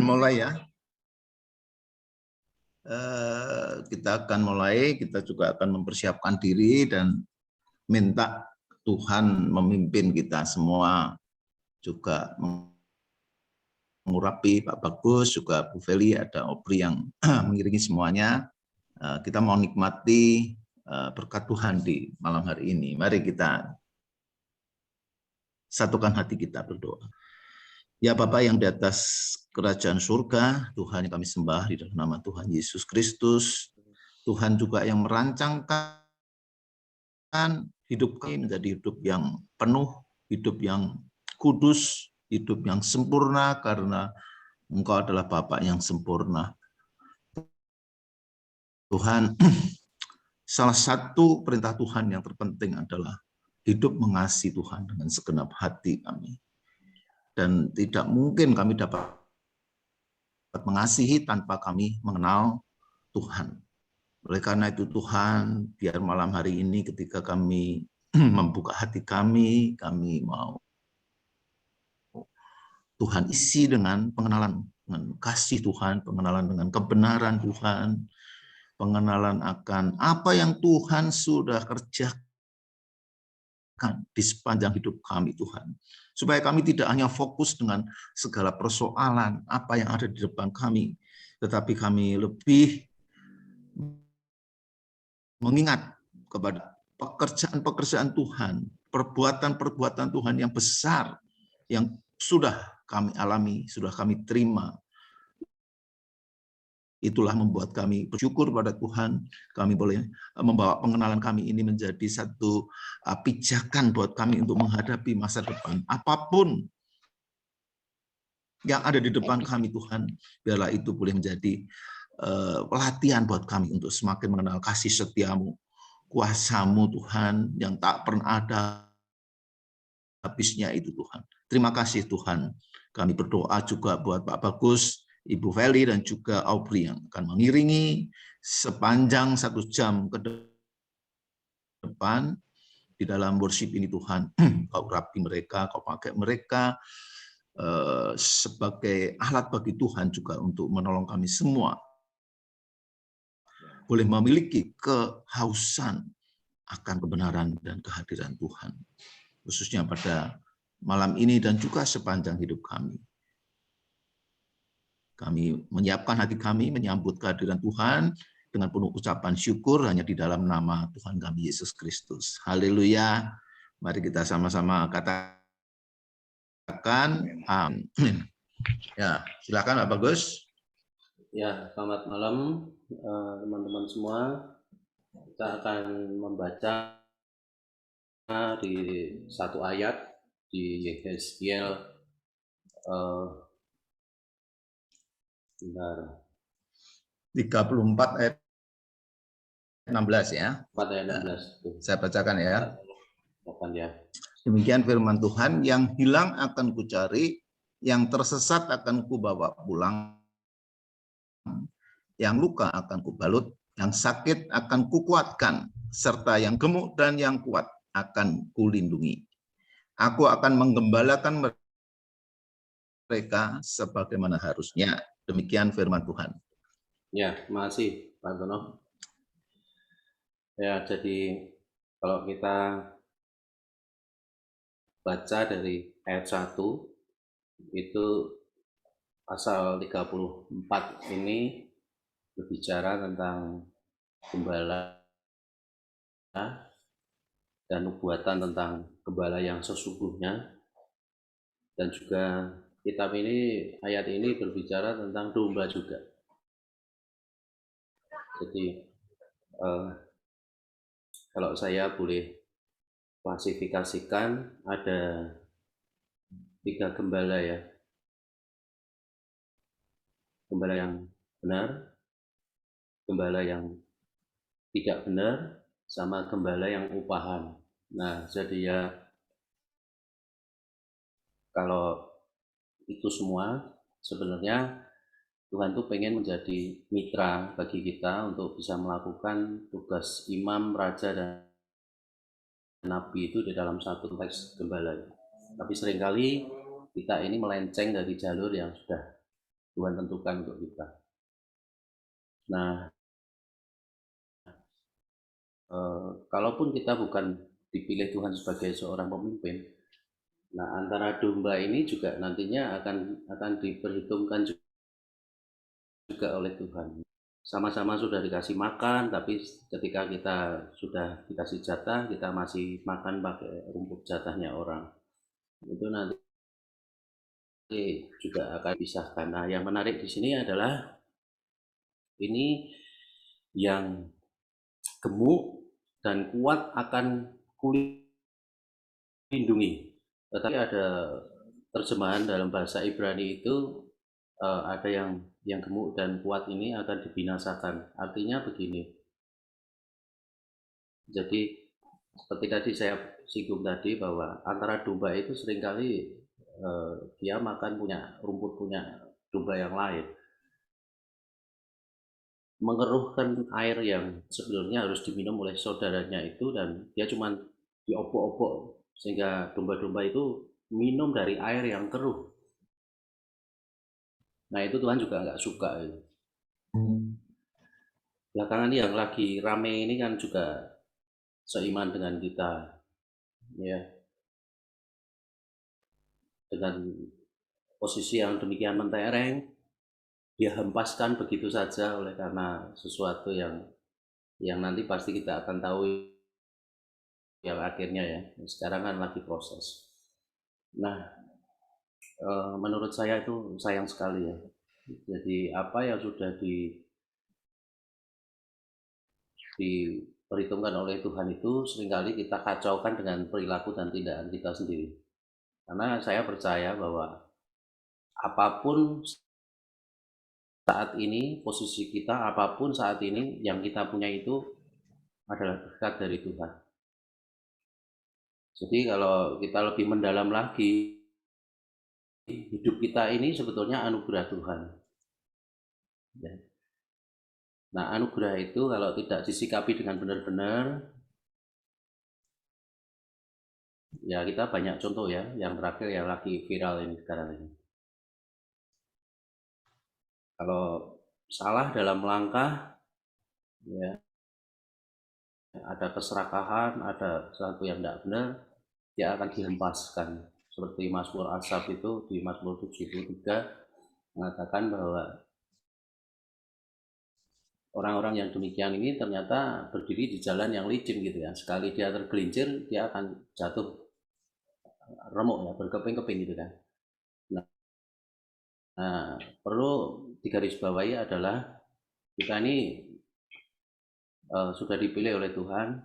mulai ya. Kita akan mulai, kita juga akan mempersiapkan diri dan minta Tuhan memimpin kita semua, juga mengurapi Pak Bagus, juga Bu Feli, ada Opri yang mengiringi semuanya. Kita mau nikmati berkat Tuhan di malam hari ini. Mari kita satukan hati kita berdoa. Ya Bapa yang di atas kerajaan surga, Tuhan yang kami sembah di dalam nama Tuhan Yesus Kristus, Tuhan juga yang merancangkan hidup kami menjadi hidup yang penuh, hidup yang kudus, hidup yang sempurna karena Engkau adalah Bapa yang sempurna. Tuhan, salah satu perintah Tuhan yang terpenting adalah hidup mengasihi Tuhan dengan segenap hati kami. Dan tidak mungkin kami dapat mengasihi tanpa kami mengenal Tuhan. Oleh karena itu Tuhan, biar malam hari ini ketika kami membuka hati kami mau Tuhan isi dengan pengenalan dengan kasih Tuhan, pengenalan dengan kebenaran Tuhan, pengenalan akan apa yang Tuhan sudah kerjakan di sepanjang hidup kami Tuhan. Supaya kami tidak hanya fokus dengan segala persoalan apa yang ada di depan kami, tetapi kami lebih mengingat kepada pekerjaan-pekerjaan Tuhan, perbuatan-perbuatan Tuhan yang besar yang sudah kami alami, sudah kami terima. Itulah membuat kami bersyukur pada Tuhan. Kami boleh membawa pengenalan kami ini menjadi satu pijakan buat kami untuk menghadapi masa depan. Apapun yang ada di depan kami Tuhan, biarlah itu boleh menjadi pelatihan buat kami untuk semakin mengenal kasih setiamu, kuasamu Tuhan yang tak pernah ada habisnya itu Tuhan. Terima kasih Tuhan. Kami berdoa juga buat Pak Bagus, Ibu Feli, dan juga Aubrey yang akan mengiringi sepanjang 1 jam ke depan di dalam worship ini Tuhan. Kau urapi mereka, kau pakai mereka sebagai alat bagi Tuhan juga untuk menolong kami semua boleh memiliki kehausan akan kebenaran dan kehadiran Tuhan. Khususnya pada malam ini dan juga sepanjang hidup kami. Kami menyiapkan hati kami menyambut kehadiran Tuhan dengan penuh ucapan syukur hanya di dalam nama Tuhan kami Yesus Kristus. Haleluya. Mari kita sama-sama katakan amin. Ya, silakan Pak Bagus. Ya, selamat malam teman-teman semua. Kita akan membaca di satu ayat di Yeskiel 34 ayat 16 ya. 4 ayat 16. Saya bacakan ya. Ya. Demikian firman Tuhan, yang hilang akan kucari, yang tersesat akan kubawa pulang, yang luka akan kubalut, yang sakit akan kukuatkan, serta yang gemuk dan yang kuat akan kulindungi. Aku akan menggembalakan mereka sebagaimana harusnya. Demikian firman Tuhan. Ya, terima kasih Pak Dono. Ya, jadi kalau kita baca dari ayat 1 itu pasal 34 ini berbicara tentang gembala dan nubuatan tentang gembala yang sesungguhnya, dan juga kitab ini, ayat ini berbicara tentang domba juga. Jadi kalau saya boleh klasifikasikan, ada 3 gembala ya. Gembala yang benar, gembala yang tidak benar, sama gembala yang upahan. Nah, jadi ya kalau itu semua sebenarnya Tuhan tuh pengen menjadi mitra bagi kita untuk bisa melakukan tugas imam, raja, dan nabi itu di dalam satu teks gembala. Tapi seringkali kita ini melenceng dari jalur yang sudah Tuhan tentukan untuk kita. Nah, kalaupun kita bukan dipilih Tuhan sebagai seorang pemimpin, nah antara domba ini juga nantinya akan diperhitungkan juga oleh Tuhan. Sama-sama sudah dikasih makan, tapi ketika kita sudah dikasih jatah, kita masih makan pakai rumput jatahnya orang. Itu nanti juga akan dipisahkan. Nah, yang menarik di sini adalah ini yang gemuk dan kuat akan kulindungi. Tetapi ada terjemahan dalam bahasa Ibrani itu ada yang gemuk dan kuat ini akan dibinasakan. Artinya begini. Jadi seperti tadi saya singgung tadi bahwa antara domba itu seringkali dia makan punya rumput punya domba yang lain. Mengeruhkan air yang sebenarnya harus diminum oleh saudaranya itu dan dia cuma diobok-obok sehingga domba-domba itu minum dari air yang keruh. Nah itu Tuhan juga nggak suka itu. Belakangan yang lagi rame ini kan juga seiman dengan kita, ya, dengan posisi yang demikian mentereng, dia hempaskan begitu saja oleh karena sesuatu yang nanti pasti kita akan tahu yang akhirnya ya. Sekarang kan lagi proses. Nah, menurut saya itu sayang sekali ya. Jadi apa yang sudah diperhitungkan oleh Tuhan itu seringkali kita kacaukan dengan perilaku dan tindakan kita sendiri. Karena saya percaya bahwa apapun saat ini, posisi kita apapun saat ini yang kita punya itu adalah berkat dari Tuhan. Jadi kalau kita lebih mendalam lagi, hidup kita ini sebetulnya anugerah Tuhan. Ya. Nah anugerah itu kalau tidak disikapi dengan benar-benar, ya kita banyak contoh ya, yang terakhir yang lagi viral ini sekarang ini. Kalau salah dalam langkah, ya ada keserakahan, ada sesuatu yang tidak benar, dia akan dihempaskan. Seperti Mazmur Asaf itu di Mazmur 73 mengatakan bahwa orang-orang yang demikian ini ternyata berdiri di jalan yang licin gitu ya. Sekali dia tergelincir, dia akan jatuh remuk ya, berkeping-keping gitu kan. Nah, perlu digarisbawahi adalah kita ini sudah dipilih oleh Tuhan,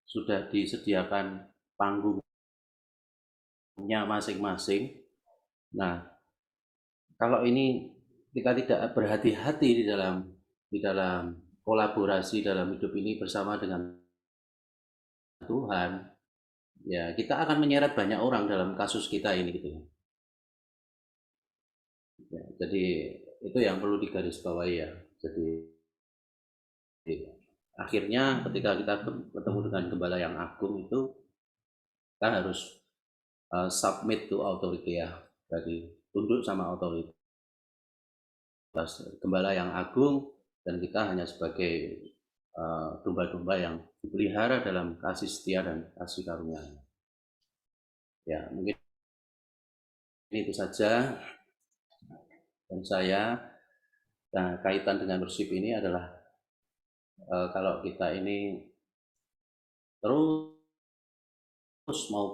sudah disediakan panggungnya masing-masing. Nah, kalau ini kita tidak berhati-hati di dalam kolaborasi dalam hidup ini bersama dengan Tuhan, ya kita akan menyeret banyak orang dalam kasus kita ini gitu. Ya, jadi itu yang perlu digarisbawahi ya. Jadi akhirnya ketika kita ketemu dengan gembala yang agung itu kita harus submit to authority ya. Jadi tunduk sama otoritas gembala yang agung dan kita hanya sebagai domba-domba yang dipelihara dalam kasih setia dan kasih karunia. Ya, mungkin itu saja dan saya. Nah, kaitan dengan worship ini adalah kalau kita ini terus mau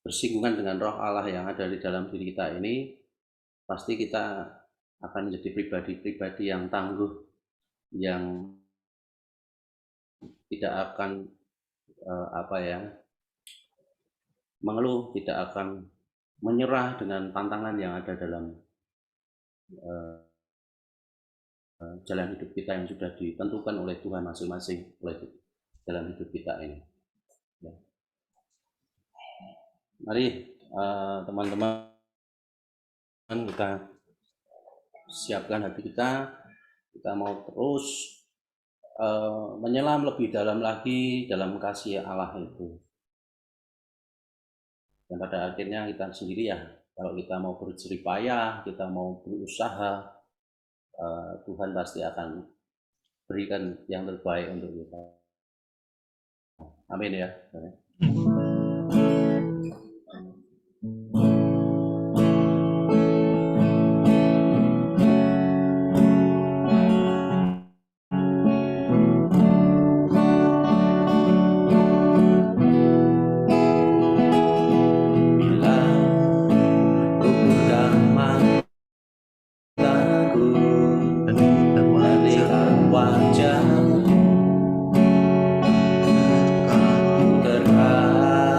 bersinggungan dengan roh Allah yang ada di dalam diri kita ini, pasti kita akan menjadi pribadi-pribadi yang tangguh, yang tidak akan mengeluh, tidak akan menyerah dengan tantangan yang ada dalam jalan hidup kita yang sudah ditentukan oleh Tuhan masing-masing oleh dalam hidup kita ini. Ya. Mari teman-teman kita siapkan hati kita mau terus menyelam lebih dalam lagi dalam kasih Allah itu. Dan pada akhirnya kita sendiri ya Kalau kita mau berjerih payah, kita mau berusaha, Tuhan pasti akan berikan yang terbaik untuk kita. Amin ya. Bila buka mataku Dan lihat melihat wajah wajah terkagum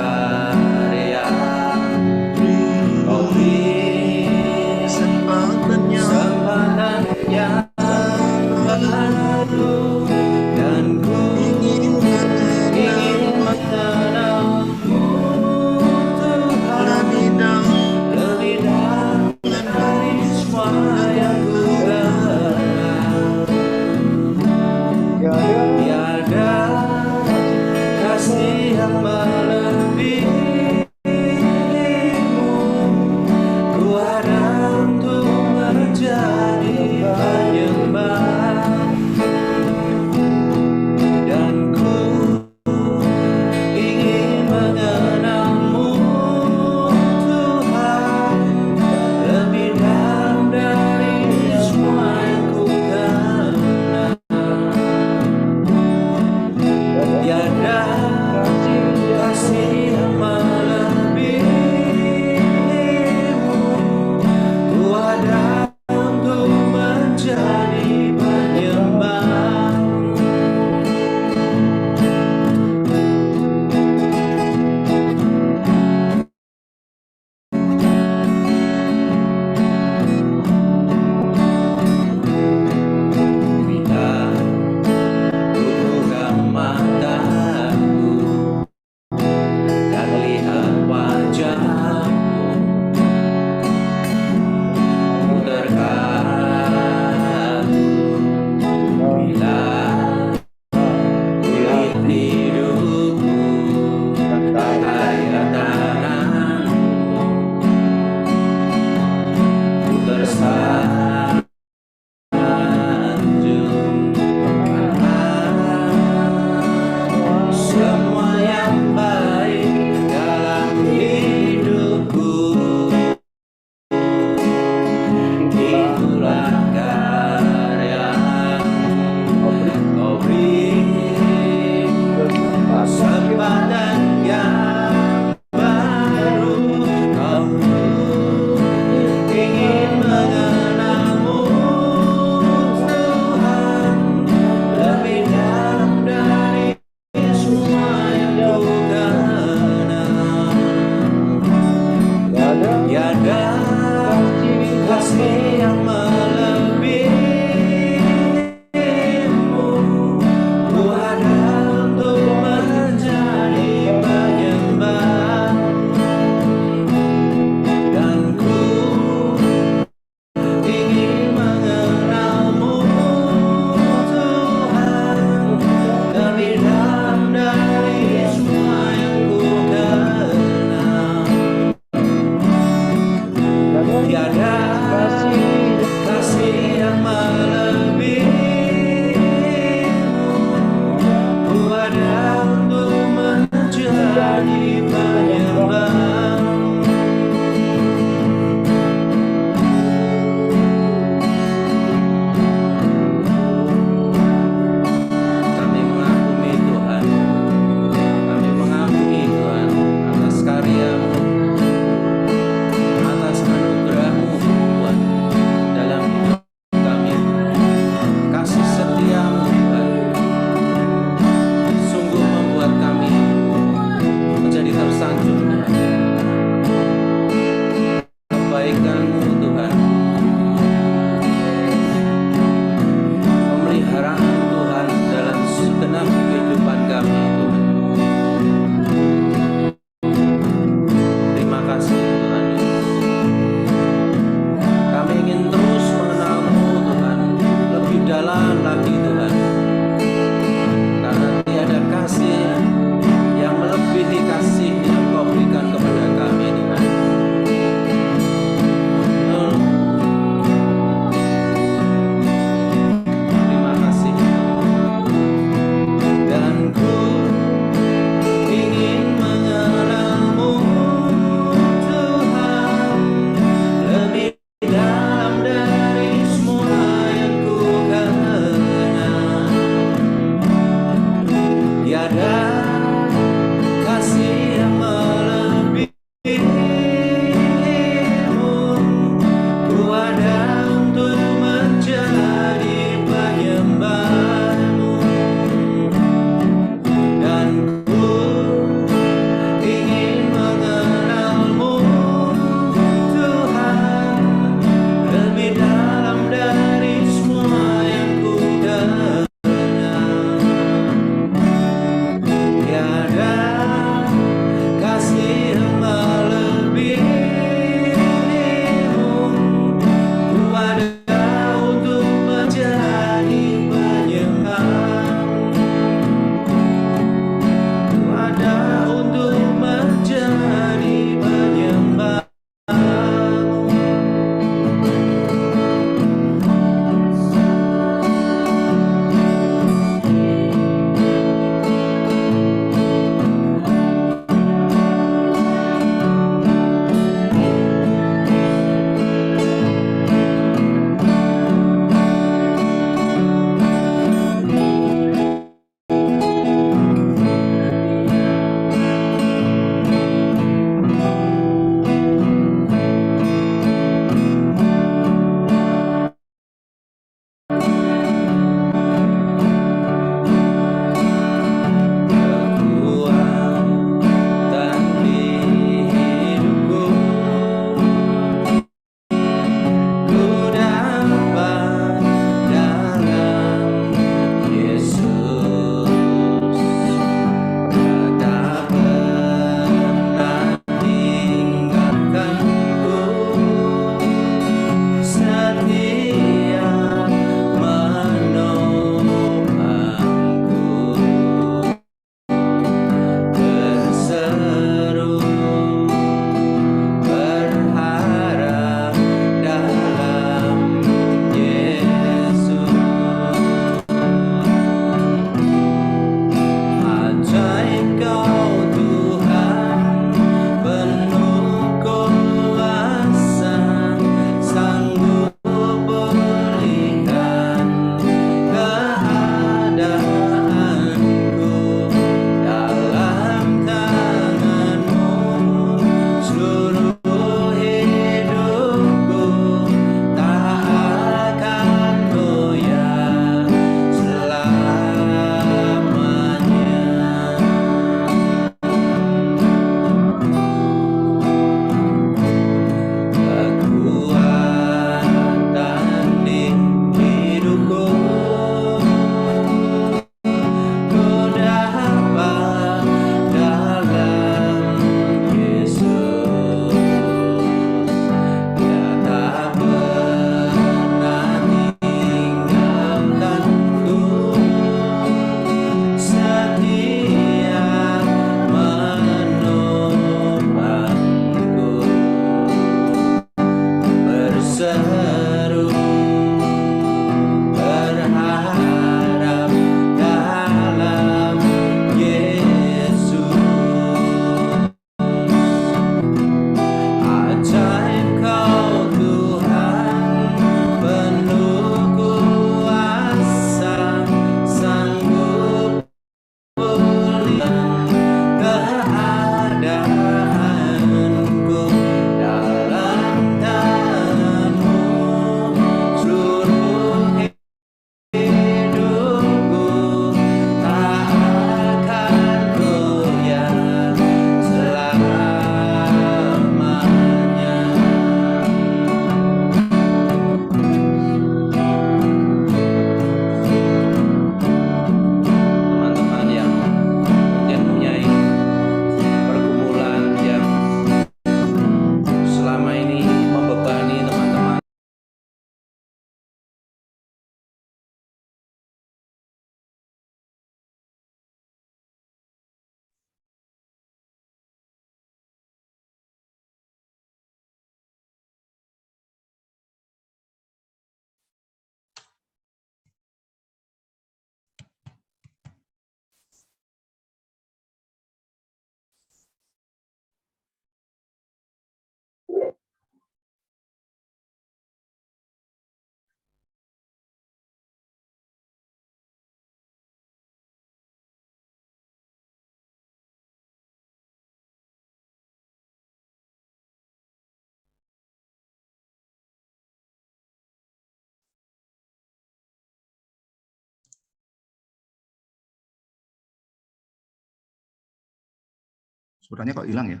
Suaranya kok hilang ya?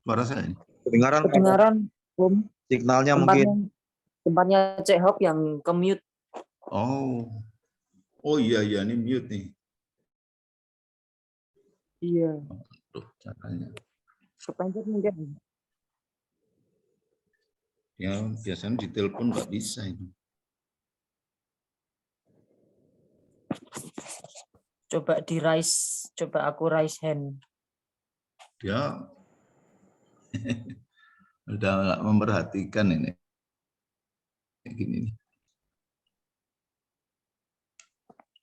Suara saya ini. Kedengaran, Kedengaran, Om. signalnya Tempatnya, mungkin. tempatnya Cek Hop yang ke-mute. Oh. Oh iya, ini mute nih. Iya. Tuh, caranya. Kepencet mungkin. Ya, biasanya di telepon nggak bisa ini. Coba di raise, coba aku raise hand. Dia udah nggak memperhatikan ini. Kayak gini nih.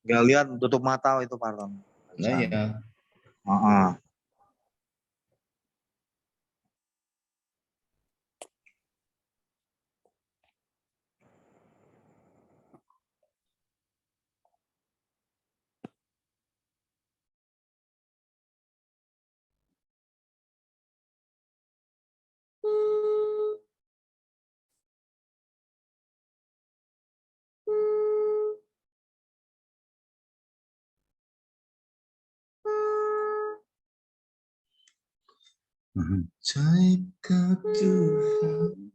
Nggak lihat, tutup mata itu, Pak. Nah ya, ajaibkah Tuhan.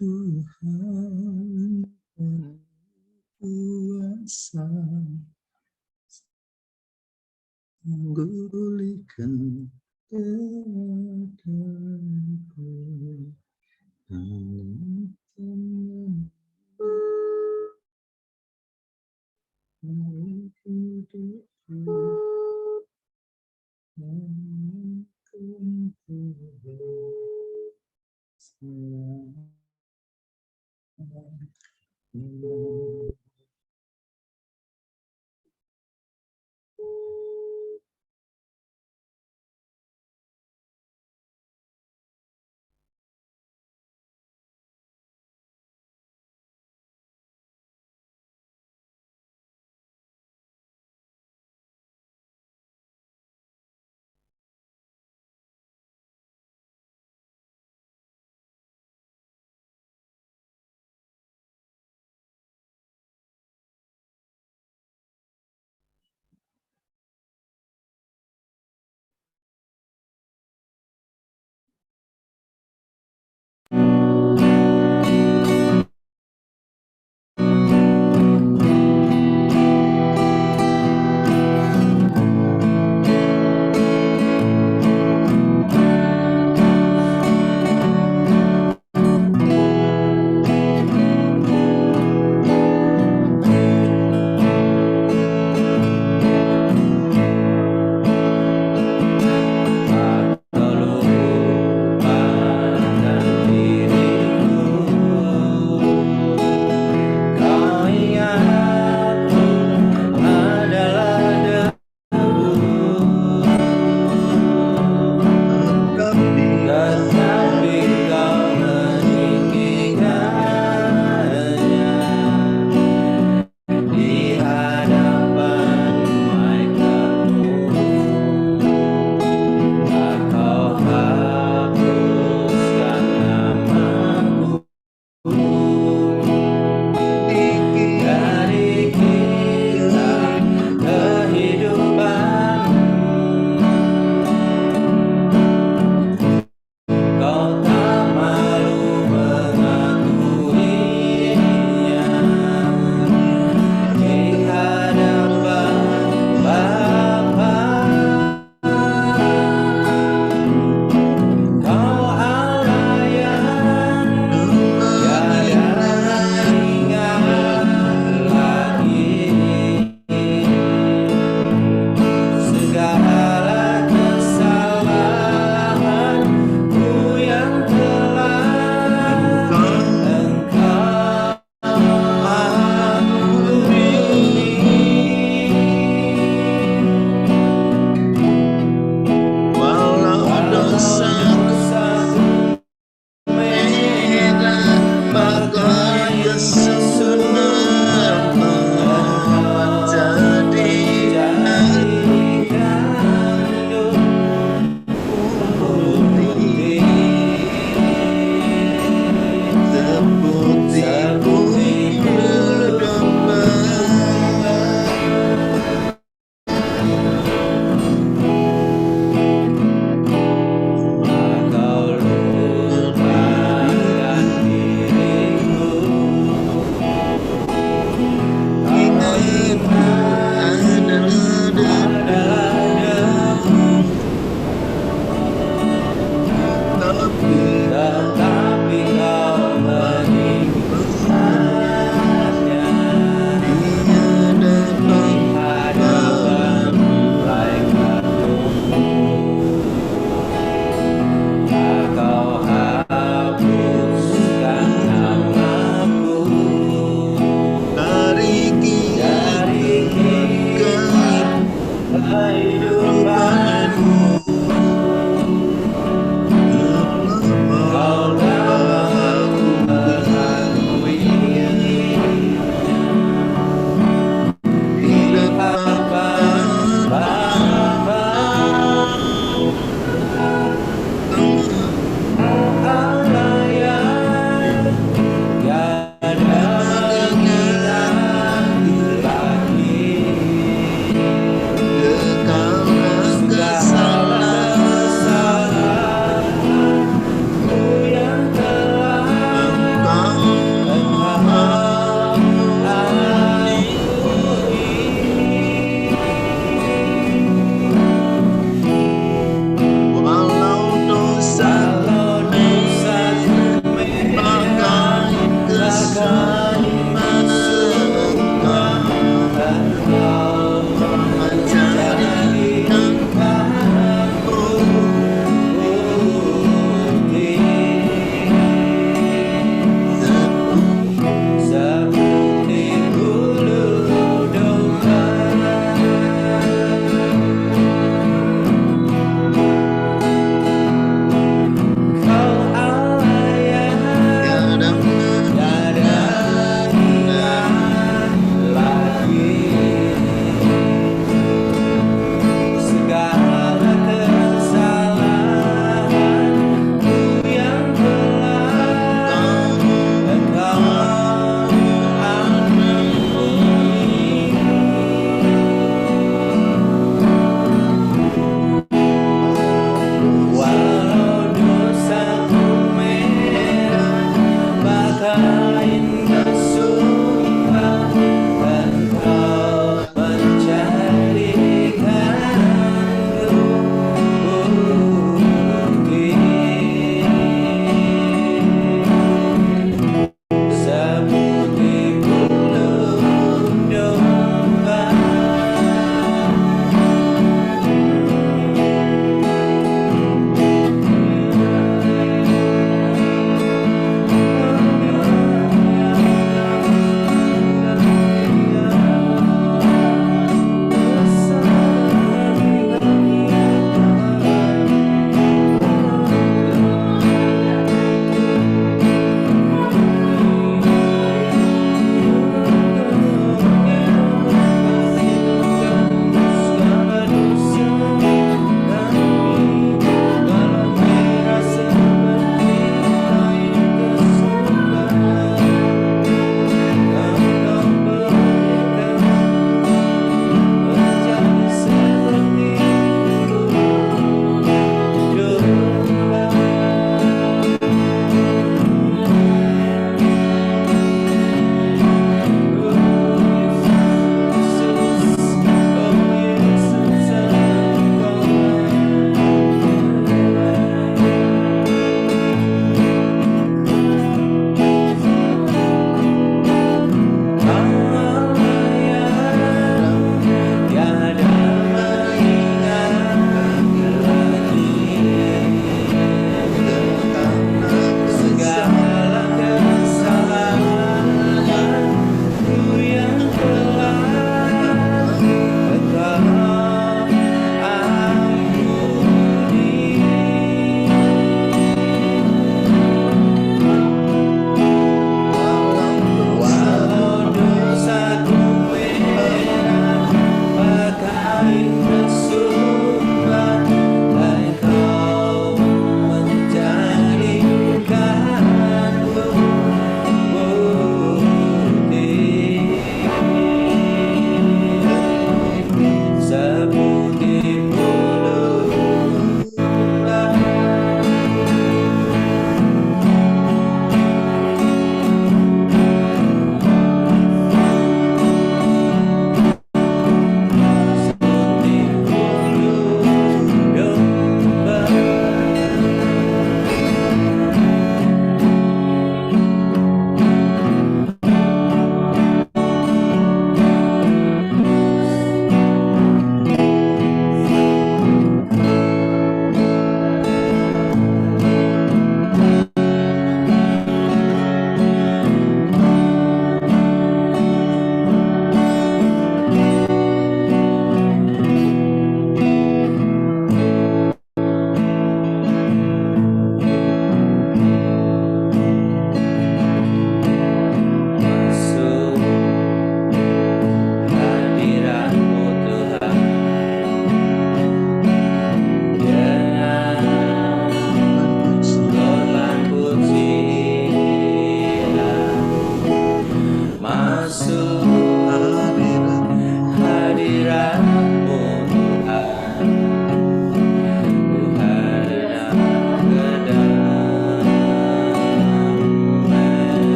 Tuhan kuasa menggulingkan keadaanku dalam tangan hidupku.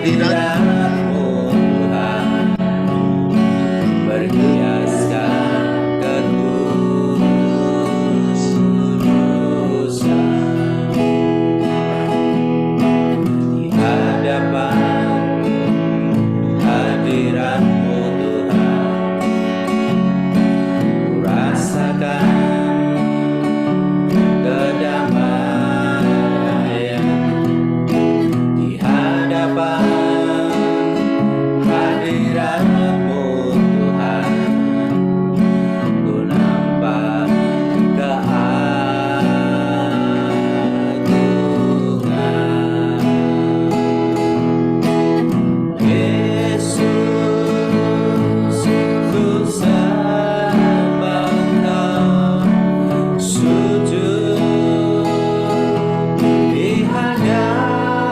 hadirat-Mu Tuhan, berhiaskan ketulusan di hadapan hadirat-Mu Tuhan, ku rasakan kedamaian di hadapan hadirat-Mu Tuhan, ku nampak keagungan. Yesus, ku sembah Engkau, sujud di hadapan,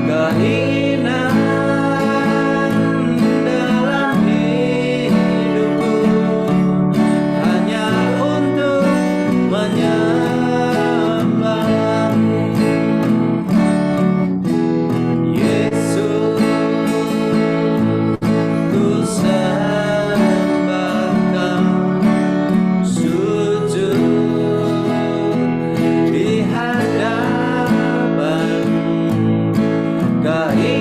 keinginan dalam hidupku hanya untuk menyembah Yesus, ku sembah Engkau, sujud di hadapan, keinginan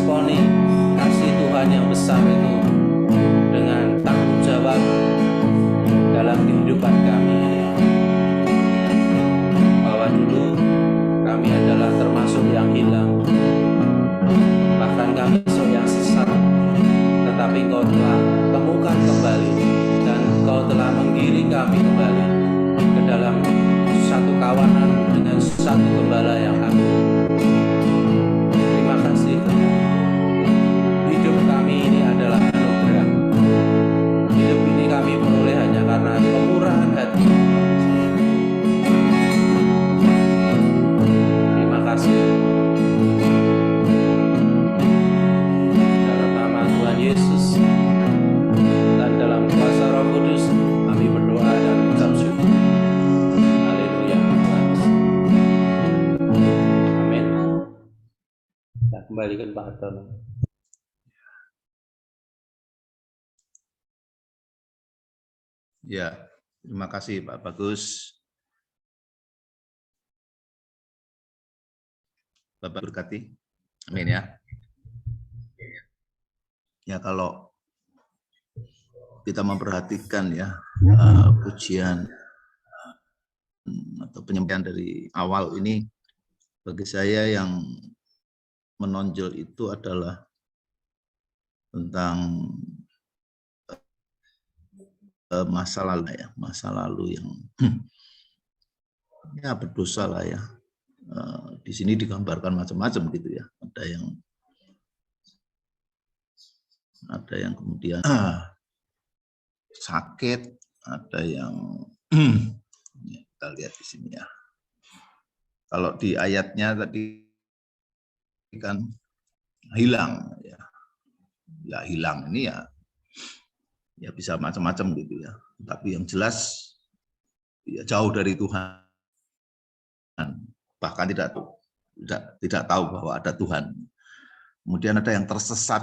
meresponi kasih Tuhan yang besar itu dengan tanggung jawab dalam kehidupan kami. Bahwa dulu kami adalah termasuk yang hilang, bahkan kami termasuk yang sesat, tetapi Engkau telah temukan kembali dan Engkau telah menggiring kami kembali ke dalam satu kawanan dengan satu gembala yang agung. Terima kasih Tuhan. Hidup kami ini adalah anugerah. Hidup ini kami peroleh hanya karena kemurahan hati. Terima kasih. Dalam nama Tuhan Yesus dan dalam kuasa Roh Kudus kami berdoa dan mengucap syukur. Haleluya. Amin. Kita kembalikan Pak Hartono. Ya, terima kasih Pak Bagus. Bapak berkati. Amin ya. Ya, kalau kita memperhatikan ya pujian atau penyampaian dari awal ini, bagi saya yang menonjol itu adalah tentang masa lalu yang ya berdosa lah ya. Di sini digambarkan macam-macam gitu ya. Ada yang kemudian sakit, ada yang kita lihat di sini ya. Kalau di ayatnya tadi kan hilang ya. Ya hilang ini ya bisa macam-macam gitu ya. Tapi yang jelas ya jauh dari Tuhan. Bahkan tidak tahu bahwa ada Tuhan. Kemudian ada yang tersesat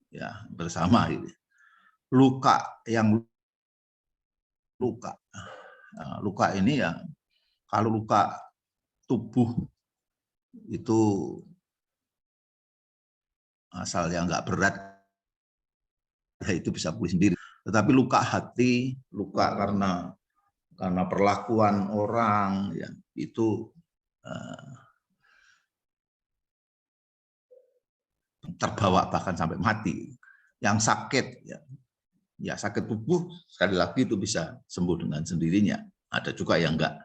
ya bersama ini. Luka ini ya, kalau luka tubuh itu asal yang nggak berat ya itu bisa pulih sendiri. Tetapi luka hati, luka karena perlakuan orang ya itu terbawa bahkan sampai mati. Yang sakit ya sakit tubuh sekali lagi itu bisa sembuh dengan sendirinya. Ada juga yang enggak.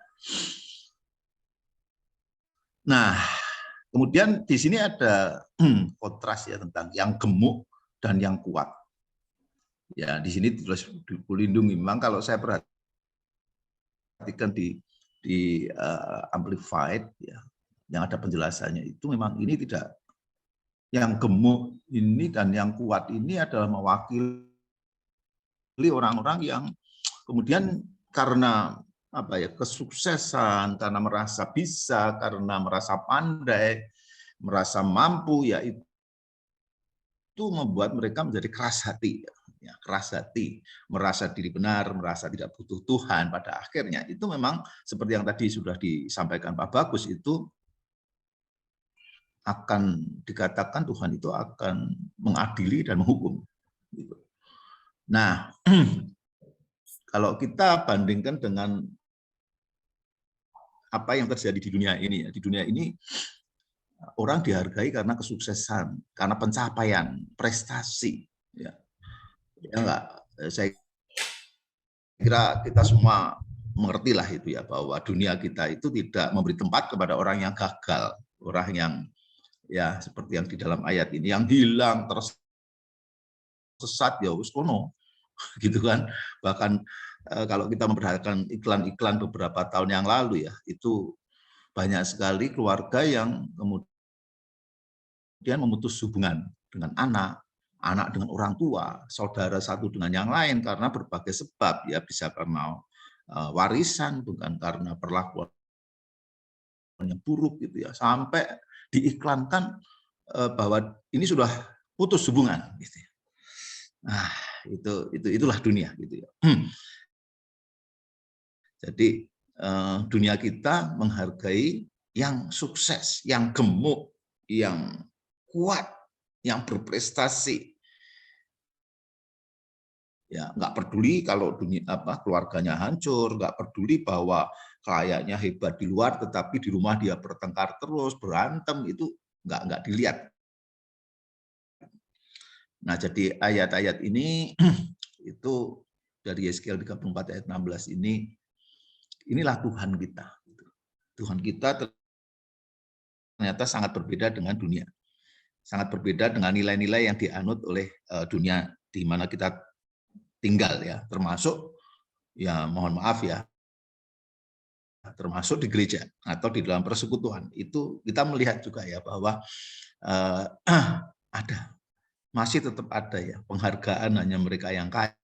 Nah, kemudian di sini ada kontras ya tentang yang gemuk dan yang kuat. Ya, di sini ditulis dilindungi. Memang kalau saya perhatikan di Amplified ya, yang ada penjelasannya itu memang ini tidak, yang gemuk ini dan yang kuat ini adalah mewakili orang-orang yang kemudian karena kesuksesan, karena merasa bisa, karena merasa pandai, merasa mampu, ya itu membuat mereka menjadi keras hati. Ya, keras hati, merasa diri benar, merasa tidak butuh Tuhan. Pada akhirnya itu memang seperti yang tadi sudah disampaikan Pak Bagus, itu akan dikatakan Tuhan itu akan mengadili dan menghukum. Nah, kalau kita bandingkan dengan apa yang terjadi di dunia ini, di dunia ini orang dihargai karena kesuksesan, karena pencapaian, prestasi. Ya enggak, saya kira kita semua mengerti lah itu ya, bahwa dunia kita itu tidak memberi tempat kepada orang yang gagal, orang yang ya seperti yang di dalam ayat ini, yang hilang, tersesat ya wis kono gitu kan. Bahkan kalau kita memperhatikan iklan-iklan beberapa tahun yang lalu ya, itu banyak sekali keluarga yang kemudian memutus hubungan dengan anak dengan orang tua, saudara satu dengan yang lain karena berbagai sebab ya, bisa karena warisan, bukan karena perlakuan yang buruk gitu ya, sampai diiklankan bahwa ini sudah putus hubungan gitu ya. Nah, itulah dunia gitu ya. Jadi dunia kita menghargai yang sukses, yang gemuk, yang kuat, yang berprestasi. Ya, nggak peduli kalau dunia keluarganya hancur, nggak peduli bahwa kliennya hebat di luar, tetapi di rumah dia bertengkar terus, berantem, itu nggak dilihat. Nah, jadi ayat-ayat ini itu dari Yeskiel 34 ayat 16 ini, inilah Tuhan kita. Tuhan kita ternyata sangat berbeda dengan dunia. Sangat berbeda dengan nilai-nilai yang dianut oleh dunia di mana kita tinggal, ya, termasuk, ya mohon maaf ya, termasuk di gereja atau di dalam persekutuan. Itu kita melihat juga ya bahwa masih tetap ada ya penghargaan hanya mereka yang kaya,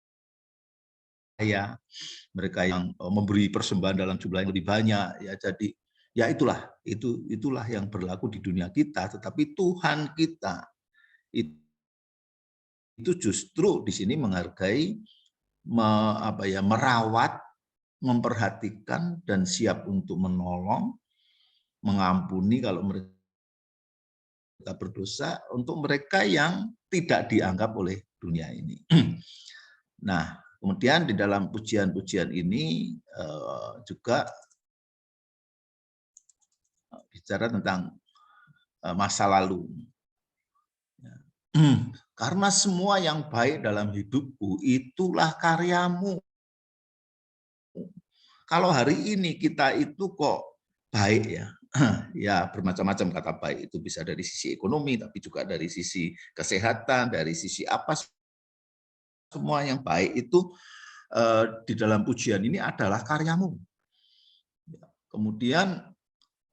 mereka yang memberi persembahan dalam jumlah yang lebih banyak, ya. Jadi ya itulah yang berlaku di dunia kita. Tetapi Tuhan kita itu justru di sini menghargai, merawat, memperhatikan, dan siap untuk menolong, mengampuni kalau mereka berdosa, untuk mereka yang tidak dianggap oleh dunia ini. Nah, kemudian di dalam pujian-pujian ini juga bicara tentang masa lalu. Karena semua yang baik dalam hidupku itulah karyamu. Kalau hari ini kita itu kok baik ya, ya bermacam-macam kata baik itu, bisa dari sisi ekonomi, tapi juga dari sisi kesehatan, dari sisi apa, semua yang baik itu di dalam pujian ini adalah karyamu. Kemudian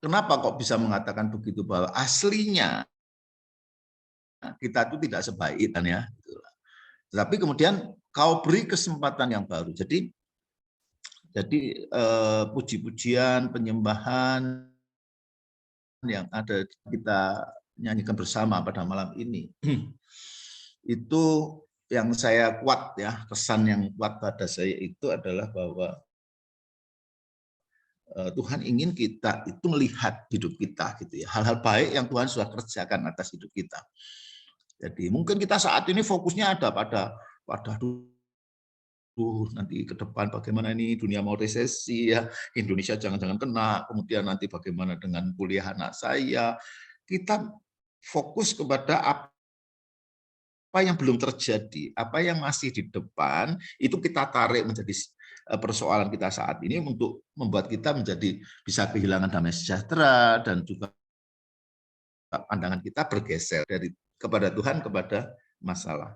kenapa kok bisa mengatakan begitu, bahwa aslinya kita itu tidak sebaik kan ya. Tapi kemudian kau beri kesempatan yang baru. Jadi puji-pujian, penyembahan yang ada kita nyanyikan bersama pada malam ini, itu yang saya kuat ya, kesan yang kuat pada saya itu adalah bahwa Tuhan ingin kita itu melihat hidup kita gitu ya, hal-hal baik yang Tuhan sudah kerjakan atas hidup kita. Jadi mungkin kita saat ini fokusnya ada pada nanti ke depan bagaimana ini dunia mau resesi ya, Indonesia jangan-jangan kena, kemudian nanti bagaimana dengan kuliah anak saya. Kita fokus kepada apa yang belum terjadi, apa yang masih di depan, itu kita tarik menjadi persoalan kita saat ini untuk membuat kita menjadi bisa kehilangan damai sejahtera, dan juga pandangan kita bergeser dari kepada Tuhan kepada masalah.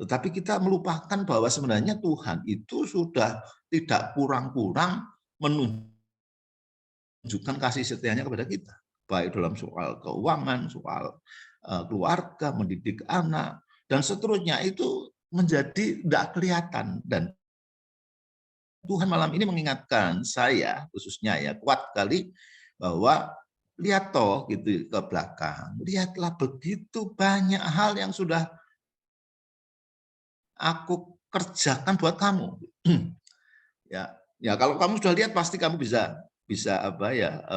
Tetapi kita melupakan bahwa sebenarnya Tuhan itu sudah tidak kurang-kurang menunjukkan kasih setianya kepada kita, baik dalam soal keuangan, soal keluarga, mendidik anak, dan seterusnya, itu menjadi tidak kelihatan. Dan Tuhan malam ini mengingatkan saya khususnya ya, kuat kali, bahwa lihat toh gitu ke belakang, lihatlah begitu banyak hal yang sudah aku kerjakan buat kamu. Ya kalau kamu sudah lihat pasti kamu bisa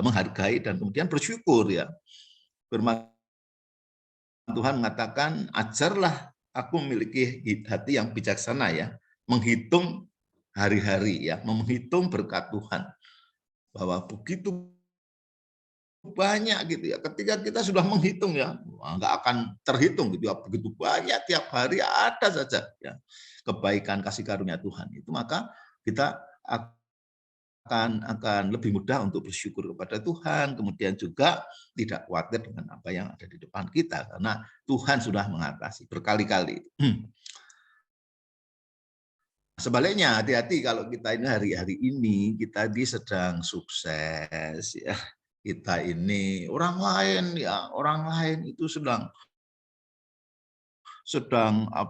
menghargai dan kemudian bersyukur ya. Firman Tuhan mengatakan, ajarlah aku memiliki hati yang bijaksana ya, menghitung hari-hari ya, menghitung berkat Tuhan, bahwa begitu banyak gitu ya, ketika kita sudah menghitung ya, nggak akan terhitung gitu ya, begitu banyak tiap hari ada saja ya kebaikan kasih karunia Tuhan itu, maka kita akan lebih mudah untuk bersyukur kepada Tuhan, kemudian juga tidak khawatir dengan apa yang ada di depan kita, karena Tuhan sudah mengatasi berkali-kali. Sebaliknya, hati-hati kalau kita ini hari-hari ini kita sedang sukses ya, kita ini orang lain itu sedang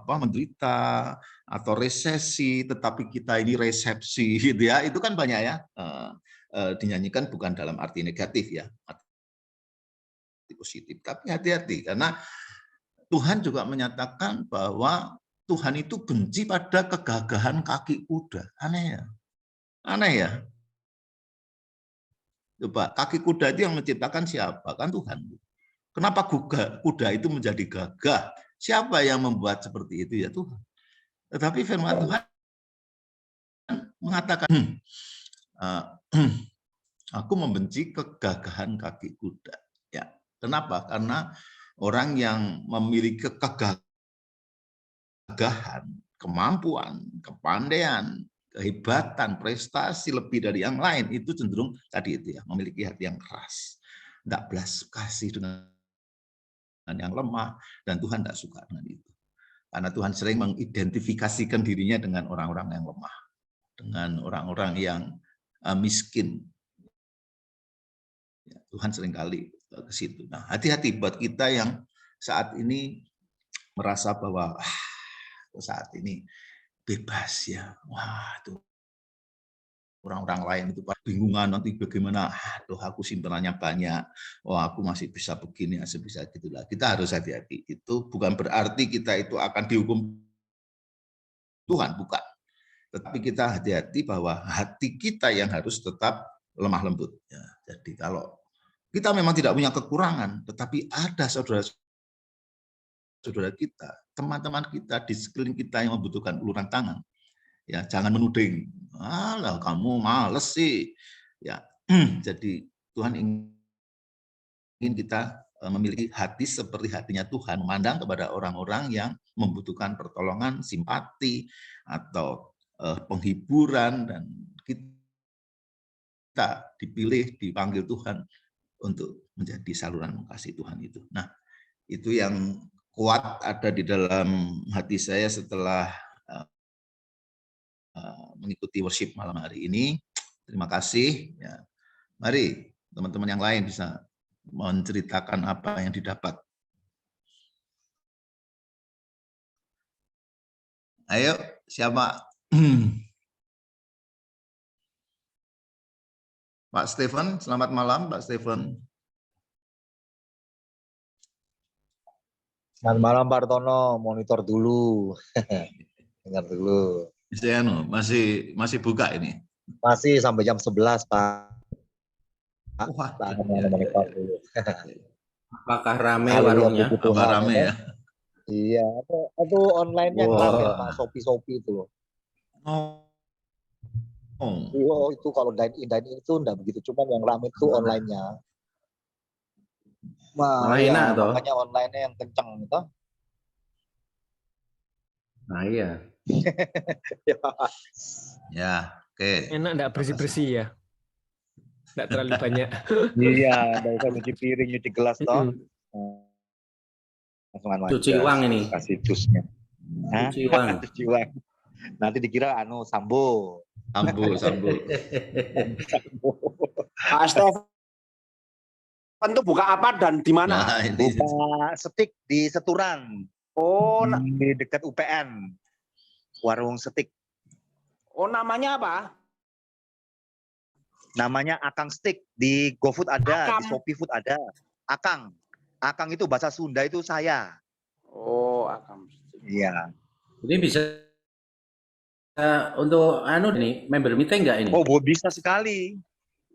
menderita atau resesi, tetapi kita ini resepsi gitu ya, itu kan banyak ya, dinyanyikan bukan dalam arti negatif ya, arti positif, tapi hati-hati karena Tuhan juga menyatakan bahwa Tuhan itu benci pada kegagahan kaki kuda. Aneh ya. Coba, kaki kuda itu yang menciptakan siapa? Kan Tuhan. Kenapa kuda itu menjadi gagah? Siapa yang membuat seperti itu? Ya Tuhan. Tetapi firman Tuhan mengatakan, aku membenci kegagahan kaki kuda. Ya, kenapa? Karena orang yang memiliki kegagahan, kemampuan, kepandaian, kehebatan, prestasi lebih dari yang lain, itu cenderung tadi itu ya, memiliki hati yang keras, tidak belas kasih dengan yang lemah, dan Tuhan tidak suka dengan itu. Karena Tuhan sering mengidentifikasikan dirinya dengan orang-orang yang lemah, dengan orang-orang yang miskin. Tuhan seringkali ke situ. Nah, hati-hati buat kita yang saat ini merasa bahwa saat ini bebas ya. Wah, tuh orang-orang lain itu bingungan nanti bagaimana. Aduh, aku simpenannya banyak. Oh, aku masih bisa begini, masih bisa gitulah. Kita harus hati-hati. Itu bukan berarti kita itu akan dihukum Tuhan, bukan. Tetapi kita hati-hati bahwa hati kita yang harus tetap lemah lembut. Ya, jadi kalau kita memang tidak punya kekurangan, tetapi ada saudara-saudara kita, teman-teman kita di sekeliling kita yang membutuhkan uluran tangan. Ya, jangan menuding. Alah, kamu males sih. Ya, jadi Tuhan ingin kita memiliki hati seperti hatinya Tuhan, memandang kepada orang-orang yang membutuhkan pertolongan, simpati, atau penghiburan, dan kita dipilih, dipanggil Tuhan untuk menjadi saluran kasih Tuhan itu. Nah, itu yang kuat ada di dalam hati saya setelah mengikuti worship malam hari ini. Terima kasih. Ya. Mari teman-teman yang lain bisa menceritakan apa yang didapat. Ayo, siapa? Pak Stephen, selamat malam Pak Stephen. Selamat malam Pak Artono, monitor dulu. Dengar dulu. Masih buka ini? Masih sampai jam 11, Pak. Wah, monitor dulu. Apakah ramai warungnya? Apa rame ya? Iya, itu online-nya ngambil Pak, Shopee itu loh. Oh, itu kalau dine-in itu enggak begitu, cuman yang rame itu online-nya. Malah enak toh. Makanya online-nya yang kenceng gitu. Nah iya. Ya, oke. Enak enggak bersih-bersih ya? Enggak terlalu banyak. Iya, enggak usah nyuci piring, nyuci gelas toh. Cuci uang ini. Kasih jusnya. Cuci uang. Cuci uang. Nanti dikira sambo. Sambo. Pak Stefan itu buka apa dan di mana? Nah, ini Buka steak di Seturan. Oh, di dekat UPN. Warung steak. oh namanya apa? Namanya Akang Steak. Di GoFood ada, Akang. di Shopee Food ada. Akang. Akang itu bahasa Sunda itu saya. Oh, Akang. Iya. Ini bisa untuk ini member meeting enggak ini? Oh, bisa sekali.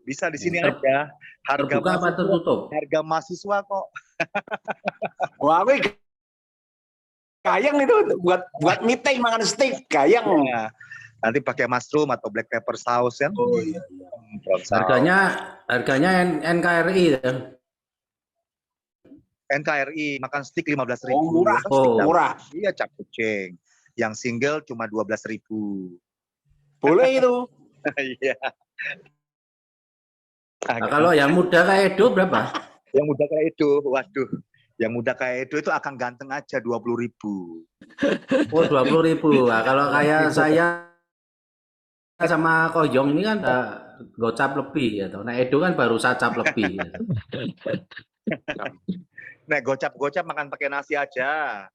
Bisa di sini aja. Harga terbuka apa tertutup? Harga mahasiswa kok. Wah, gayang itu buat meeting makan steak, gayang. Ya. Nanti pakai mushroom atau black pepper sauce kan. Oh iya. Harganya NKRI ya. NKRI makan steak 15.000. Oh, murah. Oh. Murah. Iya, cap kucing. Yang single cuma 12.000. Boleh itu. Iya. Nah, kalau yang muda kayak Edo berapa? Yang muda kayak itu, waduh. Yang muda kayak itu akan ganteng aja 20.000. Oh, 20.000. Nah, kalau kayak saya sama Koyong ini kan gocap lebih ya. Nah, Edo kan baru sacap lebih. Ya. Nah, gocap makan pakai nasi aja.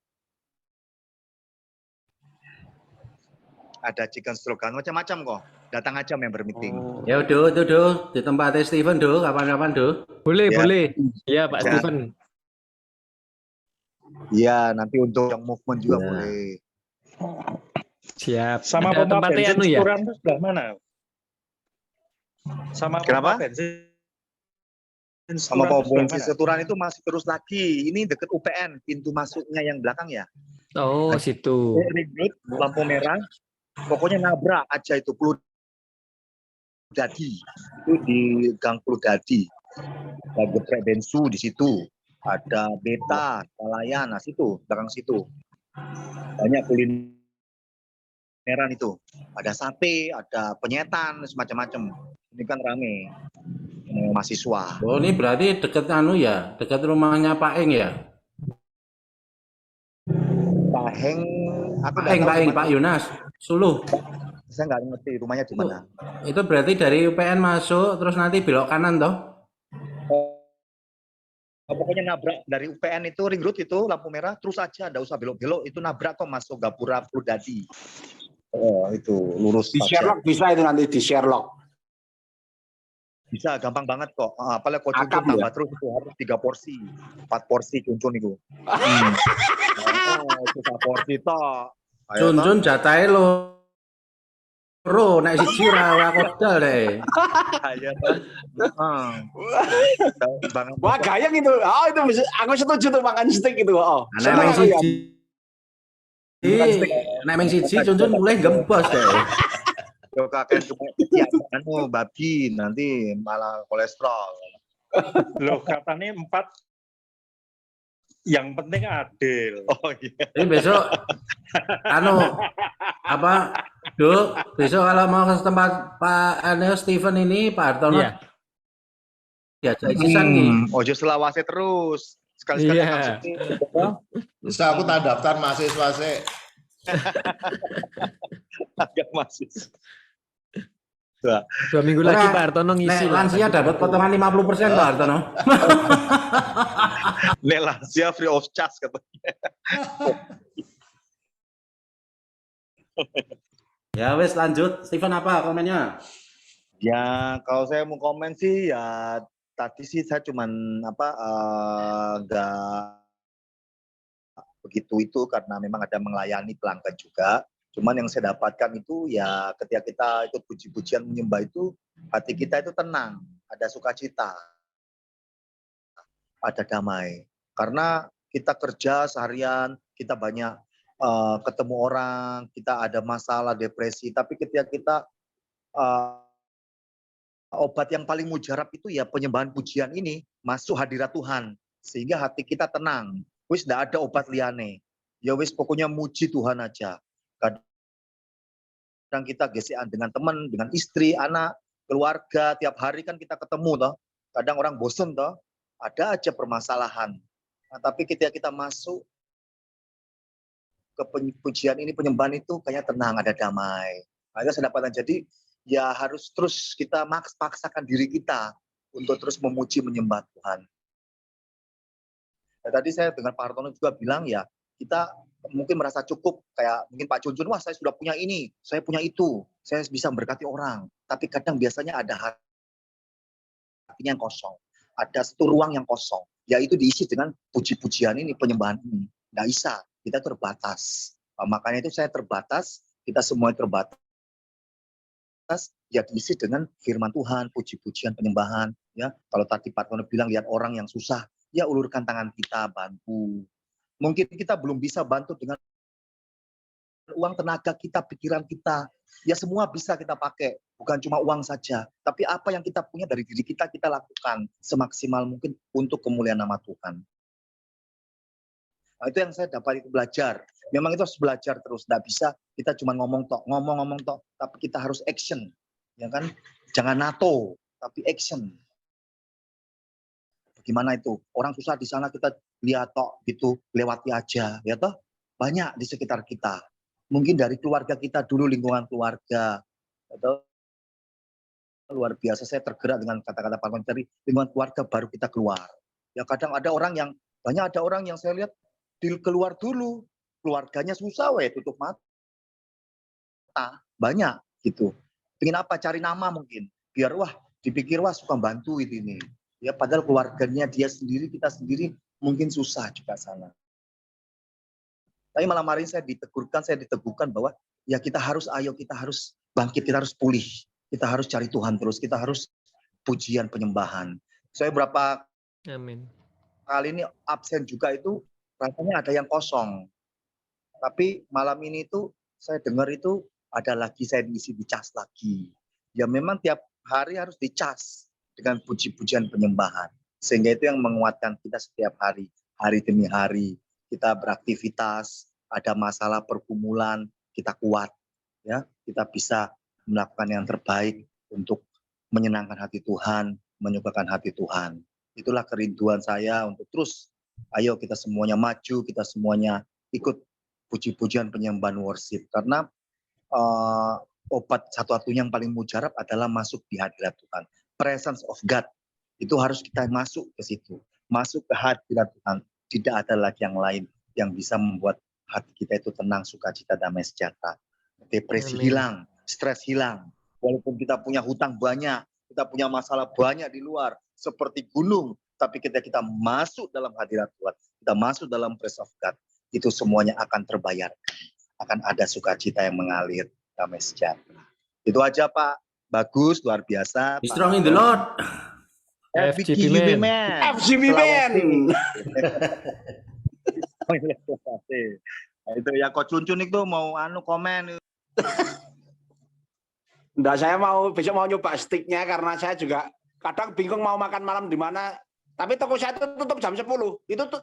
Ada chicken stroganoff macam-macam kok. Datang aja member meeting. Oh. Ya udah, tuh di tempatnya Steven tuh, kapan-kapan tuh. Boleh, Ya. boleh. Iya, Pak Ya. Stephen. Iya, nanti untuk yang movement juga Ya. boleh. Siap. Sama ada pompa tempatnya bensin anu ya? Seturan itu sebelah mana? Sama Kenapa? pompa bensin sama mau Bonci Seturan itu masih terus lagi. Ini deket UPN, pintu masuknya yang belakang ya. Oh, situ. Ring road, lampu merah. Pokoknya nabrak aja itu Dadi. Itu di Gang Dadi. Ada geprek bensu di situ. Ada Beta, Palayan, nah situ, belakang situ. Banyak kulineran itu. Ada sate, ada penyetan, semacam-macam. Ini kan rame. Mahasiswa. Oh, ini berarti dekat ya, dekat rumahnya Pak Eng ya? Pak Heng, aku Pak Eng, Pak Yunas, Suluh. Saya nggak ngerti rumahnya di mana. Itu berarti dari UPN masuk, terus nanti belok kanan toh? Pokoknya nabrak dari UPN itu ring road itu lampu merah terus aja, nggak usah belok-belok, itu nabrak kok masuk Gapura Prudadi. Oh, itu lurus Di saja. Sherlock bisa itu nanti di Sherlock. Bisa, gampang banget kok. Apalagi kok cuncun Akam ya? tambah terus itu harus 3 porsi, 4 porsi cuncun itu. Itu 1 porsi toh. Cuncun jatahe loro, nek siji ora kodal deh. Ayo toh. Wah, gayeng itu. Oh, itu bisa. Aku setuju tuh makan steak itu. Oh. Nek meng siji cuncun mulai gembos deh. Yo kakek cuma babi nanti malah kolesterol. Loh, katanya 4, yang penting adil. Oh iya. Jadi besok besok kalau mau ke tempat Pak Steven ini, Pak Hartono, Iya. ya sisan nih. Ojo selawase terus. Sekali-sekali Iya. Bisa aku tak daftar mahasiswa sih. agak masih. 2 minggu lagi Pak Hartono ngisi. Nek lansia dapat potongan 50% Pak Hartono. Nek lansia free of charge katanya. Ya wes lanjut, Steven apa komennya? Ya kalau saya mau komen sih ya tadi sih saya cuman nggak begitu itu karena memang ada melayani pelanggan juga. Cuman yang saya dapatkan itu ya ketika kita ikut puji-pujian menyembah itu hati kita itu tenang, ada sukacita, ada damai. Karena kita kerja seharian, kita banyak ketemu orang, kita ada masalah depresi, tapi ketika kita obat yang paling mujarab itu ya penyembahan pujian ini masuk hadirat Tuhan sehingga hati kita tenang. Wis ndak ada obat liane. Ya wis pokoknya muji Tuhan aja. Kadang kita gesekan dengan teman, dengan istri, anak, keluarga, tiap hari kan kita ketemu toh. Kadang orang bosen toh. Ada aja permasalahan. Nah, tapi ketika kita masuk ke pujian ini, penyembahan itu kayaknya tenang, ada damai. Nah, saya dapatkan. Jadi ya harus terus kita paksakan diri kita untuk terus memuji menyembah Tuhan. Nah, tadi saya dengan Pak Hartono juga bilang ya, kita mungkin merasa cukup, kayak mungkin Pak Junjun, wah saya sudah punya ini, saya punya itu, saya bisa memberkati orang. Tapi kadang biasanya ada hatinya yang kosong, ada satu ruang yang kosong, yaitu diisi dengan puji-pujian ini, penyembahan ini. Nggak bisa, kita terbatas. Nah, makanya itu saya terbatas, kita semua terbatas, ya diisi dengan firman Tuhan, puji-pujian, penyembahan. Ya, kalau tadi Pak Tono bilang lihat orang yang susah, ya ulurkan tangan kita, bantu. Mungkin kita belum bisa bantu dengan uang, tenaga kita, pikiran kita. Ya semua bisa kita pakai, bukan cuma uang saja. Tapi apa yang kita punya dari diri kita, kita lakukan semaksimal mungkin untuk kemuliaan nama Tuhan. Nah, itu yang saya dapat itu belajar. Memang itu harus belajar terus. Nggak bisa kita cuma ngomong tok, tapi kita harus action. Ya kan? Jangan NATO, tapi action. Gimana itu? Orang susah di sana kita lihat tok gitu, lewati aja, ya toh. Banyak di sekitar kita. Mungkin dari keluarga kita dulu, lingkungan keluarga. Atau luar biasa saya tergerak dengan kata-kata Pak Menteri, lingkungan keluarga baru kita keluar. Ya kadang ada orang yang, banyak ada orang yang saya lihat keluar dulu, keluarganya susah tutup mata. Banyak gitu. Pengen apa? Cari nama mungkin. Biar dipikir suka bantu ini. Ya padahal keluarganya dia sendiri, kita sendiri mungkin susah juga sana. Tapi malam hari ini saya diteguhkan bahwa ya kita harus bangkit, kita harus pulih. Kita harus cari Tuhan terus, kita harus pujian penyembahan. Saya berapa Amin. kali ini absen juga itu rasanya ada yang kosong. Tapi malam ini tuh saya dengar itu ada lagi saya diisi dicas lagi. Ya memang tiap hari harus dicas dengan puji-pujian penyembahan. Sehingga itu yang menguatkan kita setiap hari, hari demi hari. Kita beraktivitas, ada masalah pergumulan, kita kuat. Ya, kita bisa melakukan yang terbaik untuk menyenangkan hati Tuhan, menyukakan hati Tuhan. Itulah kerinduan saya untuk terus, ayo kita semuanya maju, kita semuanya ikut puji-pujian penyembahan worship. Karena obat satu-satunya yang paling mujarab adalah masuk di hadirat Tuhan. Presence of God. Itu harus kita masuk ke situ. Masuk ke hadirat Tuhan. Tidak ada lagi yang lain yang bisa membuat hati kita itu tenang, sukacita, damai, sejahtera. Depresi Amin. hilang, stres hilang. Walaupun kita punya hutang banyak, kita punya masalah banyak di luar, seperti gunung. Tapi kita masuk dalam hadirat Tuhan, kita masuk dalam presence of God, itu semuanya akan terbayarkan. Akan ada sukacita yang mengalir, damai sejahtera. Itu aja Pak. Bagus, luar biasa. Be strong in the Lord. FGB Man. FGB Man. Nah, itu ya Coach Cuncun itu mau komen. Enggak, saya besok mau nyoba sticknya karena saya juga kadang bingung mau makan malam di mana. Tapi toko saya itu tutup jam 10. Itu tuh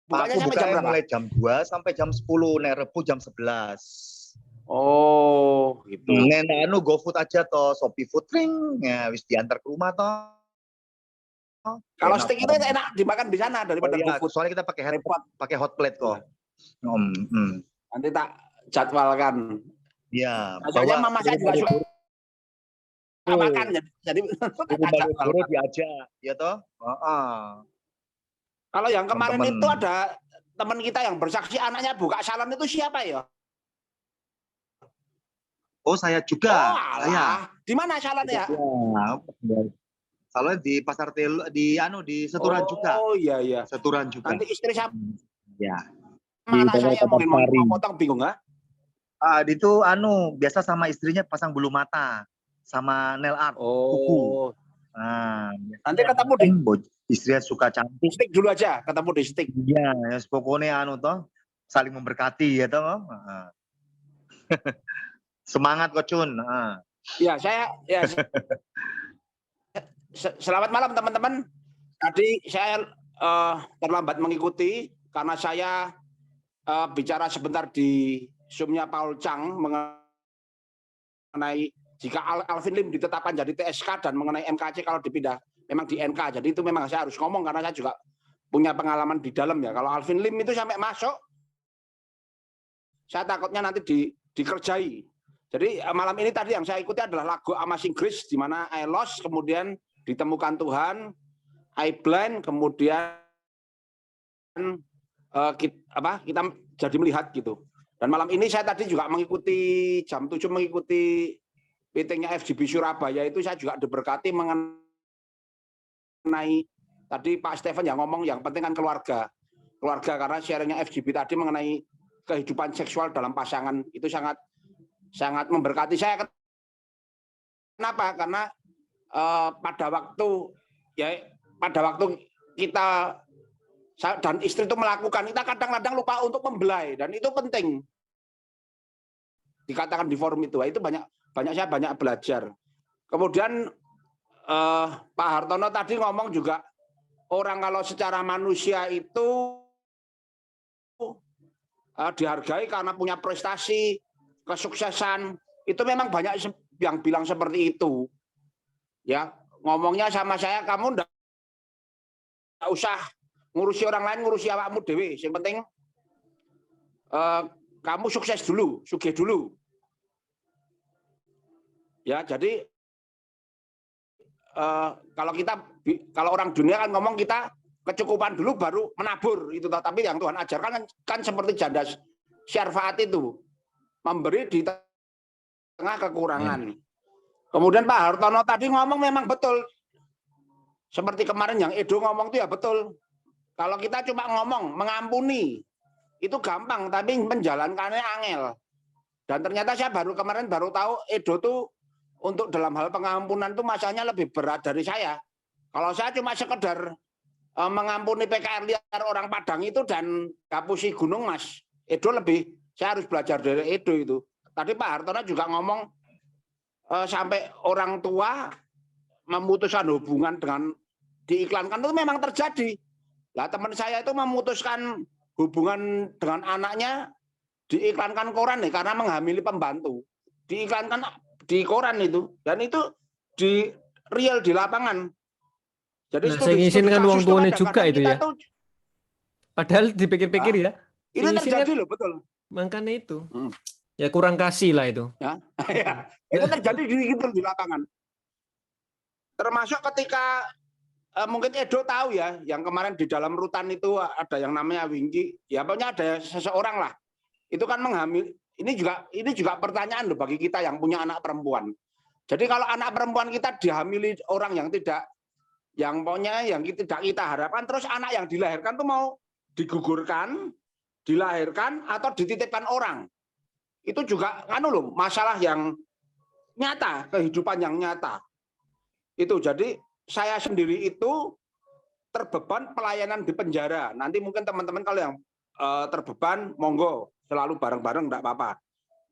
bukanya Aku sampai jam bukanya berapa? mulai jam 2 sampai jam 10, nek Rebu jam 11. Oh, gitu. Nek GoFood aja toh, Shopee Food ring, ya wis diantar ke rumah toh. Kalau Enak stick itu banget. enak dimakan di sana daripada iya, GoFood. soalnya kita pakai hot plate kok. Nanti tak jadwalkan. Iya, Soalnya mama saya juga suka makan, jadi buru diajak, ya toh. Kalau yang kemarin Teman-teman. itu ada teman kita yang bersaksi anaknya buka salon itu siapa ya? Oh, saya juga. Oh, Saya. alah. Di mana salonnya? Salonnya di Pasar Telu, di Seturan juga. Oh, iya iya. Seturan juga. Nanti istri saya Ya. mana Di saya Taman Sari. mau potong bingung nggak? Itu biasa sama istrinya pasang bulu mata sama nail art, kuku. Oh, Nah, nanti ketemu di istrinya suka cantik. stick dulu aja, ketemu di stick. Iya, ya pokoknya toh saling memberkati ya toh. Semangat Coach Cun. Ya, selamat malam teman-teman. Tadi saya terlambat mengikuti karena saya bicara sebentar di Zoom-nya Paul Chang mengenai jika Alvin Lim ditetapkan jadi TSK dan mengenai MKC kalau dipindah memang di NK. Jadi itu memang saya harus ngomong karena saya juga punya pengalaman di dalam ya. Kalau Alvin Lim itu sampai masuk, saya takutnya nanti dikerjai. Jadi malam ini tadi yang saya ikuti adalah lagu Amazing Grace di mana I lost, kemudian ditemukan Tuhan, I blind, kemudian kita jadi melihat gitu. Dan malam ini saya tadi juga mengikuti jam 7 mengikuti meetingnya FGB Surabaya itu saya juga diberkati mengenai tadi Pak Stephen yang ngomong yang penting kan keluarga karena sharingnya FGB tadi mengenai kehidupan seksual dalam pasangan itu sangat memberkati saya. Kenapa? Karena pada waktu kita dan istri itu melakukan, kita kadang-kadang lupa untuk membelai dan itu penting dikatakan di forum itu. Itu saya banyak belajar. Kemudian Pak Hartono tadi ngomong juga orang kalau secara manusia itu dihargai karena punya prestasi, kesuksesan. Itu memang banyak yang bilang seperti itu. Ya, ngomongnya sama saya, kamu enggak usah ngurusi orang lain, ngurusi awakmu dewe. Yang penting kamu sukses dulu, sugih dulu. Ya, jadi kalau orang dunia kan ngomong kita kecukupan dulu baru menabur itu. Tapi yang Tuhan ajarkan kan seperti janda syarfaat itu, memberi di tengah kekurangan. Kemudian Pak Hartono tadi ngomong memang betul. Seperti kemarin yang Edo ngomong itu ya betul. Kalau kita cuma ngomong mengampuni itu gampang, tapi menjalankannya angel. Dan ternyata saya kemarin baru tahu Edo tuh untuk dalam hal pengampunan itu masalahnya lebih berat dari saya. Kalau saya cuma sekedar mengampuni PKR liar orang Padang itu dan Kapusi Gunung Mas, Edo lebih, saya harus belajar dari Edo itu. Tadi Pak Hartono juga ngomong sampai orang tua memutuskan hubungan dengan diiklankan itu memang terjadi. Lah teman saya itu memutuskan hubungan dengan anaknya diiklankan koran nih karena menghamili pembantu. Diiklankan di koran itu dan itu di real di lapangan. Jadi Nah, saya ngizin kan uang tuanya juga itu ya. Tuh, padahal dipikir-pikir ya. itu terjadi loh, betul. Makanya itu. Ya kurang kasih lah itu. Ya, itu terjadi di lapangan. Termasuk ketika mungkin Edo tahu ya, yang kemarin di dalam rutan itu ada yang namanya Wingky. Ya pokoknya ada seseorang lah. Itu kan menghamil. Ini juga pertanyaan loh bagi kita yang punya anak perempuan. Jadi kalau anak perempuan kita dihamili orang yang tidak, yang pokoknya yang tidak kita harapkan, terus anak yang dilahirkan tuh mau digugurkan, dilahirkan atau dititipkan orang. Itu juga loh, masalah yang nyata, kehidupan yang nyata. Itu jadi saya sendiri itu terbeban pelayanan di penjara. Nanti mungkin teman-teman kalau yang terbeban, monggo selalu bareng-bareng enggak apa-apa.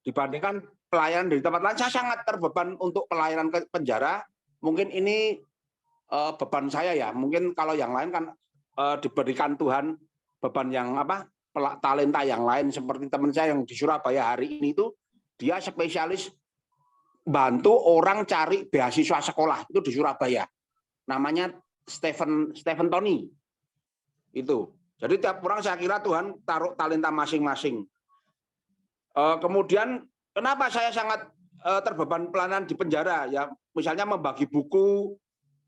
Dibandingkan pelayanan di tempat lain, saya sangat terbeban untuk pelayanan ke penjara. Mungkin ini beban saya ya. Mungkin kalau yang lain kan diberikan Tuhan beban yang talenta yang lain, seperti teman saya yang di Surabaya hari ini itu dia spesialis bantu orang cari beasiswa sekolah itu di Surabaya. Namanya Stephen Tony. Itu. Jadi tiap orang saya kira Tuhan taruh talenta masing-masing. Kemudian kenapa saya sangat terbeban pelayanan di penjara ya, misalnya membagi buku,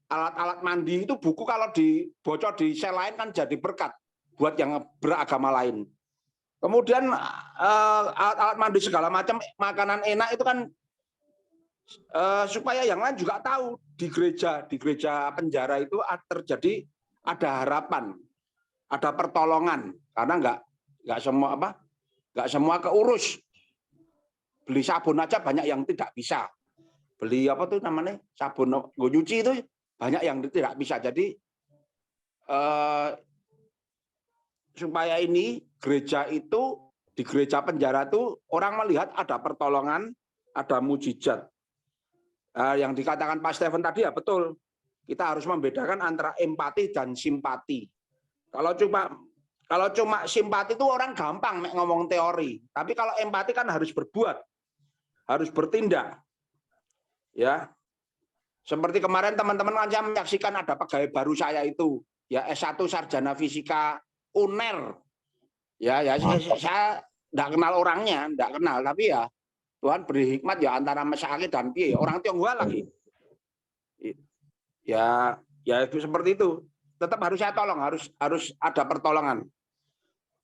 alat-alat mandi itu buku kalau dibocor di sel lain kan jadi berkat buat yang beragama lain. Kemudian alat-alat mandi segala macam, makanan enak itu kan supaya yang lain juga tahu di gereja penjara itu terjadi ada harapan, ada pertolongan karena nggak semua keurus. Beli sabun aja banyak yang tidak bisa. Beli sabun nyuci itu banyak yang tidak bisa. Jadi supaya ini gereja itu di gereja penjara itu orang melihat ada pertolongan, ada mujizat. Yang dikatakan Pak Stephen tadi ya betul. Kita harus membedakan antara empati dan simpati. Kalau cuma simpati itu orang gampang ngomong teori, tapi kalau empati kan harus berbuat, harus bertindak. Ya. Seperti kemarin teman-teman kan menyaksikan ada pegawai baru saya itu, ya S1 sarjana fisika UNER. Ya saya enggak kenal orangnya, enggak kenal, tapi ya Tuhan beri hikmat ya antara Mesaki dan Piye, orang Tionghoa lagi. Ya itu seperti itu. Tetap harus saya tolong, harus ada pertolongan.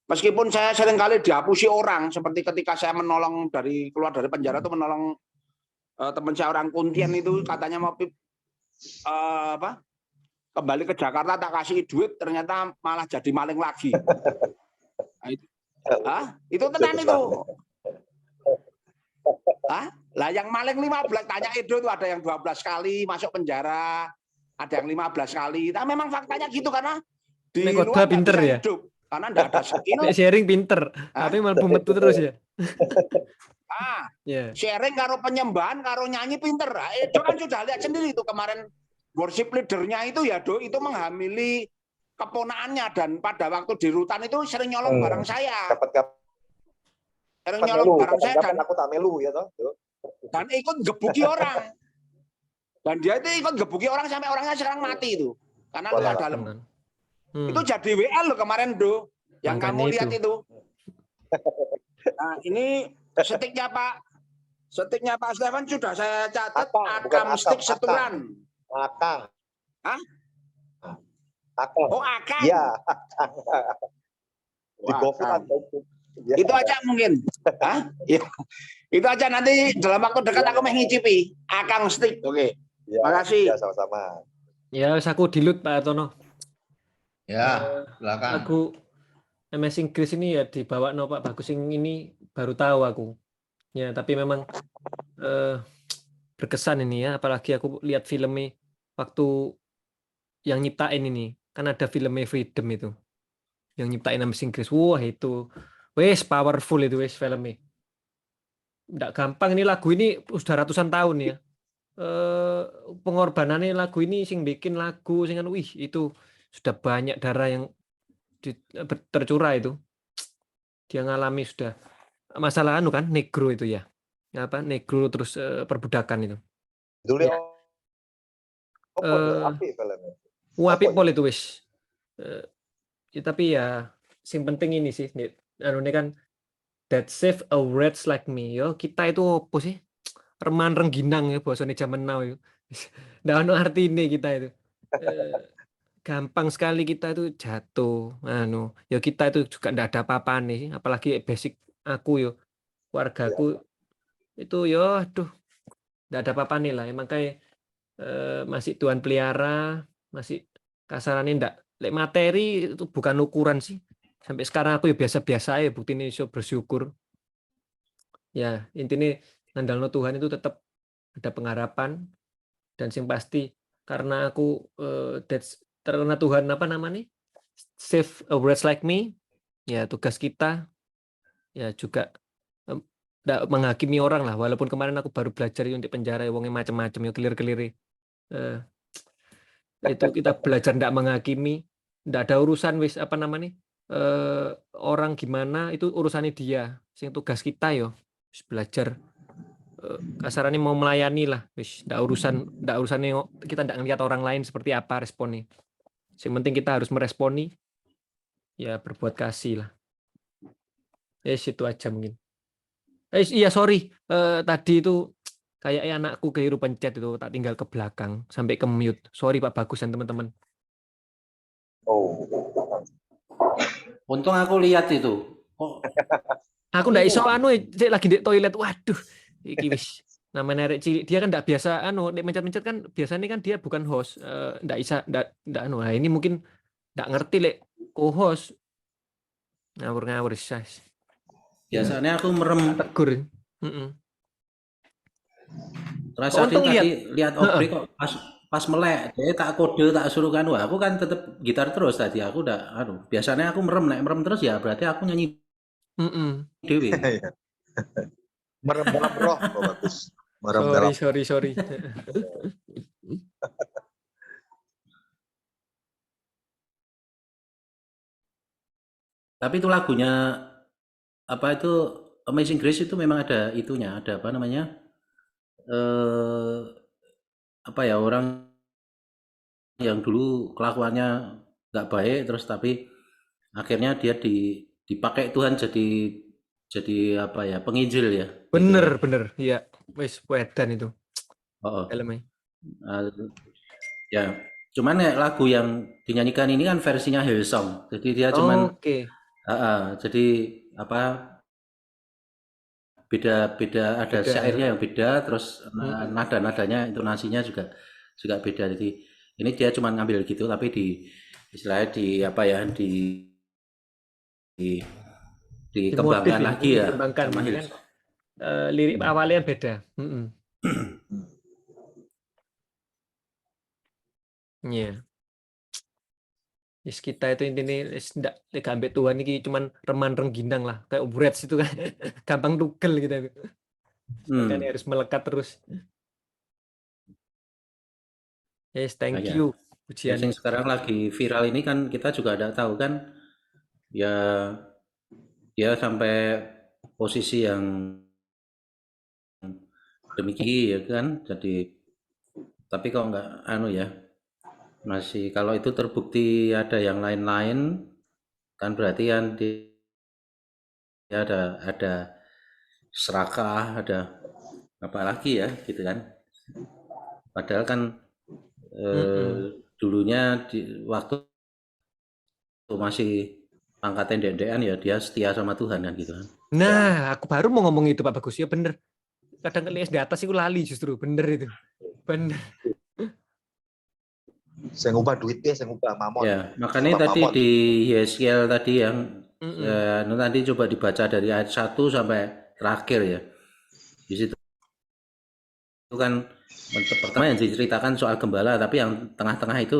Meskipun saya seringkali dihapusi orang, seperti ketika saya menolong keluar dari penjara itu menolong teman saya orang Kuntian itu katanya mau kembali ke Jakarta tak kasih duit, ternyata malah jadi maling lagi. Itu tenan itu. Lah yang maling 15, tanya Edo itu ada yang 12 kali masuk penjara, ada yang 15 kali. Nah, memang faktanya gitu karena di luar pinter ya. Hidup. Karena enggak ada skill. Sharing pinter, tapi malah bumet terus ya. Sharing karo penyembahan, karo nyanyi pinter. Edo kan sudah lihat sendiri itu kemarin worship leadernya itu ya Do, itu menghamili keponaannya dan pada waktu di rutan itu sering nyolong barang saya. Sering nyolong barang saya dan aku tak melu ya toh. Dan ikut gebuki orang. Dan dia itu ikut gebuki orang sampai orangnya sekarang mati itu. Karena luka dalam. Itu jadi WL loh kemarin Do, yang makanya kamu lihat itu. Nah, ini stiknya Pak Stephen sudah saya catat, akam stik seturan. Akang. Hah? Akang. Oh, akang. Iya, di GoFood itu. Ya. Itu aja mungkin. Hah? Ya. Itu aja nanti dalam waktu dekat aku mau ngicipi akang stik. Oke. Ya, makasih. Ya, sama-sama. Ya, aku dilut Pak Hartono. Ya, silakan. Lagu MS Inggris ini ya dibawa Pak Bagus ini baru tahu aku. Ya, tapi memang berkesan ini ya, apalagi aku lihat filmnya waktu yang nyiptain ini. Kan ada filmnya Freedom itu. Yang nyiptain Amazing Grace. Wah, itu wes powerful itu wes filmnya. Nggak gampang ini lagu ini sudah ratusan tahun ya. Pengorbanannya lagu ini sing bikin lagu sing kan wih itu sudah banyak darah yang tercurah itu. Dia ngalami sudah masalah anu kan negro itu ya. Apa negro terus perbudakan itu. Dulu Ya. apik filmnya. Apik Apa pol itu wis. Ya, tapi ya sing penting ini sih anu ini kan that save a wretch like me. Yo kita itu apa sih? Reman rengginang ya bahasane zaman now itu. Nggak ono artine kita itu. Gampang sekali kita itu jatuh. Anu, ya kita itu juga ndak ada apa-apa nih, apalagi basic aku yo, keluargaku itu yo aduh ndak ada apa-apa nih lah. Emang kayak masih Tuhan pelihara, masih kasarannya ndak lek materi itu bukan ukuran sih. Sampai sekarang aku ya biasa-biasa ya bukti ini bersyukur. Ya, intinya ngandalno Tuhan itu tetap ada pengharapan dan yang pasti karena aku karena Tuhan apa namanya save a wretch like me, ya tugas kita ya juga tidak menghakimi orang lah, walaupun kemarin aku baru belajar untuk penjara wongnya macam-macam ya kelir-kelir itu kita belajar tidak menghakimi, tidak ada urusan wis apa namanya orang gimana itu urusannya dia, sing tugas kita yo belajar kasarannya mau melayani lah, wis tidak urusannya kita tidak ngelihat orang lain seperti apa responnya. Yang penting kita harus meresponi, ya berbuat kasih lah. Itu aja mungkin. Iya sorry, tadi itu kayak anakku keliru pencet itu, tak tinggal ke belakang sampai ke mute. Sorry Pak Bagus dan teman-teman. Oh. Untung aku lihat itu. Kok aku ndak iso anu lagi di toilet. Waduh, iki wis namanya arek cilik, dia kan ndak biasa anu nek mencet-mencet kan biasanya kan dia bukan host, ndak anu. Nah, ini mungkin ndak ngerti lek co-host. Ngawur-ngawur sas. Biasanya aku merem tegur. Terus tadi lihat Obri kok pas melek, dia tak kode tak suruh kan, wah aku kan tetap gitar terus tadi, aku udah biasanya aku merem terus ya berarti aku nyanyi dewi. Merem dalam roh, bagus. Merem Sorry. Tapi itu lagunya apa itu Amazing Grace itu memang ada itunya, ada apa namanya apa ya, orang yang dulu kelakuannya nggak baik terus tapi akhirnya dia dipakai Tuhan jadi apa ya, penginjil ya. Bener ya wis wedan itu. Elemenya. Ya cuman ya lagu yang dinyanyikan ini kan versinya Hillsong, jadi dia cuman jadi apa beda ada syairnya yang beda, terus nadanya intonasinya juga beda. Jadi ini dia cuma ngambil gitu tapi istilahnya dikembangkan lagi ya. Dikembangkan kan lirik awalnya beda. Iya. Kita itu intinya ndak ambek Tuhan ini cuman reman rengginang lah, kayak obrets itu kan gampang tugel gitu. Makanya harus melekat terus. Thank you. Ujian yang sekarang lagi viral ini kan kita juga ada tahu kan ya, dia sampai posisi yang demikian ya kan, jadi tapi kok nggak ya masih, kalau itu terbukti ada yang lain-lain kan berarti kan dia ada serakah, ada apa lagi ya gitu kan, padahal kan dulunya waktu masih angkatan dendean ya dia setia sama Tuhan kan gitu kan. Nah aku baru mau ngomong itu Pak Bagus ya, bener, kadang lihat di atas itu lali justru, bener itu bener. Saya ngubah duitnya, saya ngubah mamon. Ya, makanya tadi di Yeskiel tadi yang nanti coba dibaca dari ayat 1 sampai terakhir ya. Di situ itu kan pertama yang diceritakan soal gembala, tapi yang tengah-tengah itu